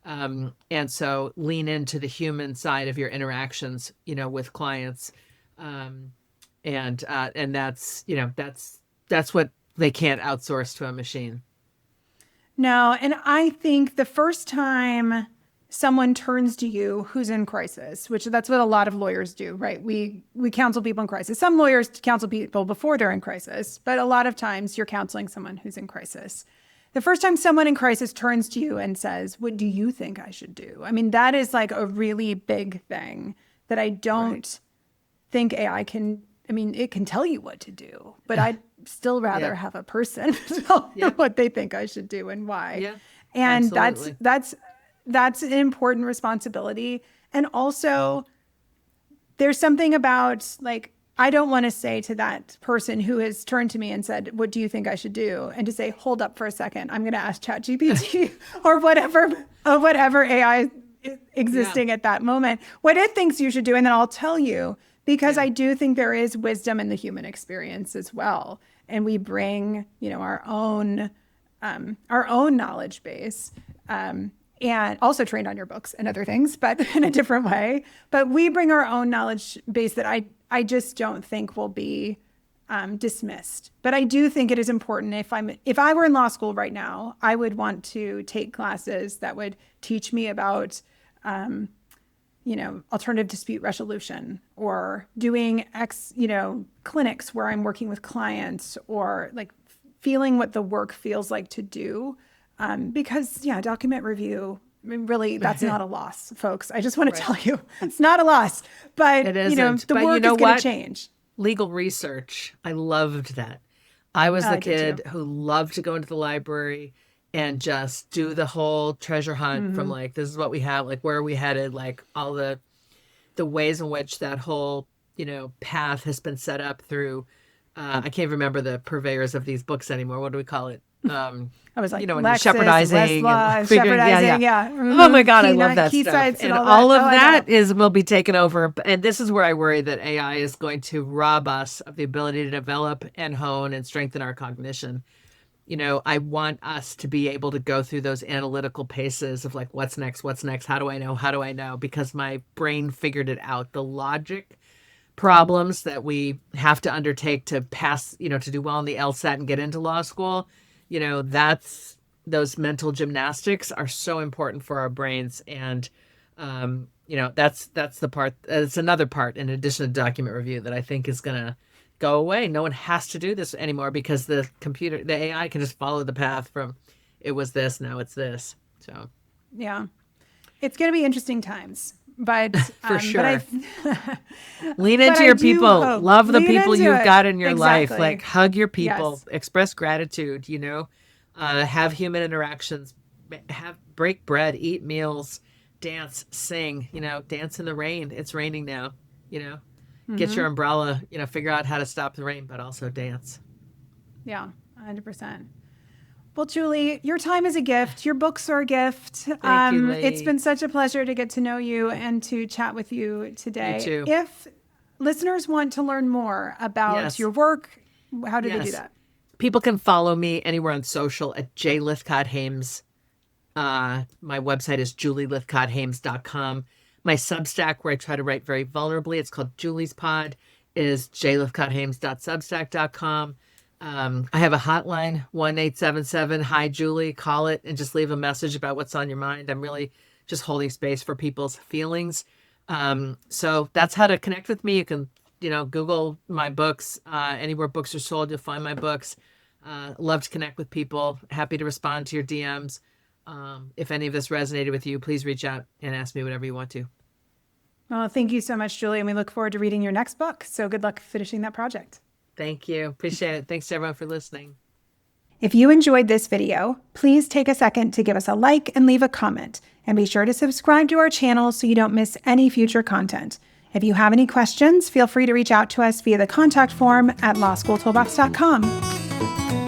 And so lean into the human side of your interactions, with clients. And that's what they can't outsource to a machine. No, and I think the first time someone turns to you who's in crisis, which that's what a lot of lawyers do, right? We counsel people in crisis. Some lawyers counsel people before they're in crisis, but a lot of times you're counseling someone who's in crisis. The first time someone in crisis turns to you and says, "What do you think I should do?" I mean, that is like a really big thing that I don't think AI can. I mean, it can tell you what to do, but I'd still rather have a person tell me what they think I should do and why. Yeah, And absolutely. that's an important responsibility. And also, there's something about like, I don't want to say to that person who has turned to me and said, "What do you think I should do?" And to say, "Hold up for a second, I'm going to ask ChatGPT or whatever AI existing at that moment, what it thinks you should do. And then I'll tell you, because I do think there is wisdom in the human experience as well. And we bring, our own knowledge base, and also trained on your books and other things, but in a different way. But we bring our own knowledge base that I just don't think will be dismissed. But I do think it is important. If I were in law school right now, I would want to take classes that would teach me about alternative dispute resolution, or doing clinics where I'm working with clients, or like feeling what the work feels like to do. Because document review, I mean, really, that's not a loss, folks. I just want to tell you, it's not a loss, but It isn't. the But work is going to change. Legal research. I loved that. I was the kid who loved to go into the library and just do the whole treasure hunt from like, this is what we have, like, where are we headed, like all the ways in which that whole, path has been set up through, I can't remember the purveyors of these books anymore. What do we call it? I was like, when Lexis, shepherdizing, Westlaw, shepherdizing, Mm-hmm. Oh my God, I love that stuff. And all of that will be taken over. And this is where I worry that AI is going to rob us of the ability to develop and hone and strengthen our cognition. I want us to be able to go through those analytical paces of like, what's next? How do I know? Because my brain figured it out. The logic problems that we have to undertake to pass, to do well in the LSAT and get into law school, those mental gymnastics are so important for our brains. And, that's the part, it's another part in addition to document review that I think is going to go away. No one has to do this anymore because the AI can just follow the path from it was this, now it's this. So, yeah, it's going to be interesting times. But for sure, lean but into I your do people. hope. Love the Lean people into you've it. got in your life. Exactly. Like, hug your people. Yes. Express gratitude. Have human interactions. Break bread. Eat meals. Dance. Sing. Dance in the rain. It's raining now. Get your umbrella. Figure out how to stop the rain, but also dance. Yeah, 100%. Well, Julie, your time is a gift. Your books are a gift. Thank you, Lee. It's been such a pleasure to get to know you and to chat with you today. You too. If listeners want to learn more about your work, how do they do that? People can follow me anywhere on social at Lythcott-Haims. My website is julielythcott-haims.com. My Substack, where I try to write very vulnerably, it's called Julie's Pod, is jlythcott-haims.substack.com. I have a hotline, 1-877-HI-JULIE. Call it and just leave a message about what's on your mind. I'm really just holding space for people's feelings. So that's how to connect with me. You can, Google my books. Anywhere books are sold, you'll find my books. Love to connect with people. Happy to respond to your DMs. If any of this resonated with you, please reach out and ask me whatever you want to. Well, thank you so much, Julie. And we look forward to reading your next book. So good luck finishing that project. Thank you. Appreciate it. Thanks to everyone for listening. If you enjoyed this video, please take a second to give us a like and leave a comment. And be sure to subscribe to our channel so you don't miss any future content. If you have any questions, feel free to reach out to us via the contact form at lawschooltoolbox.com.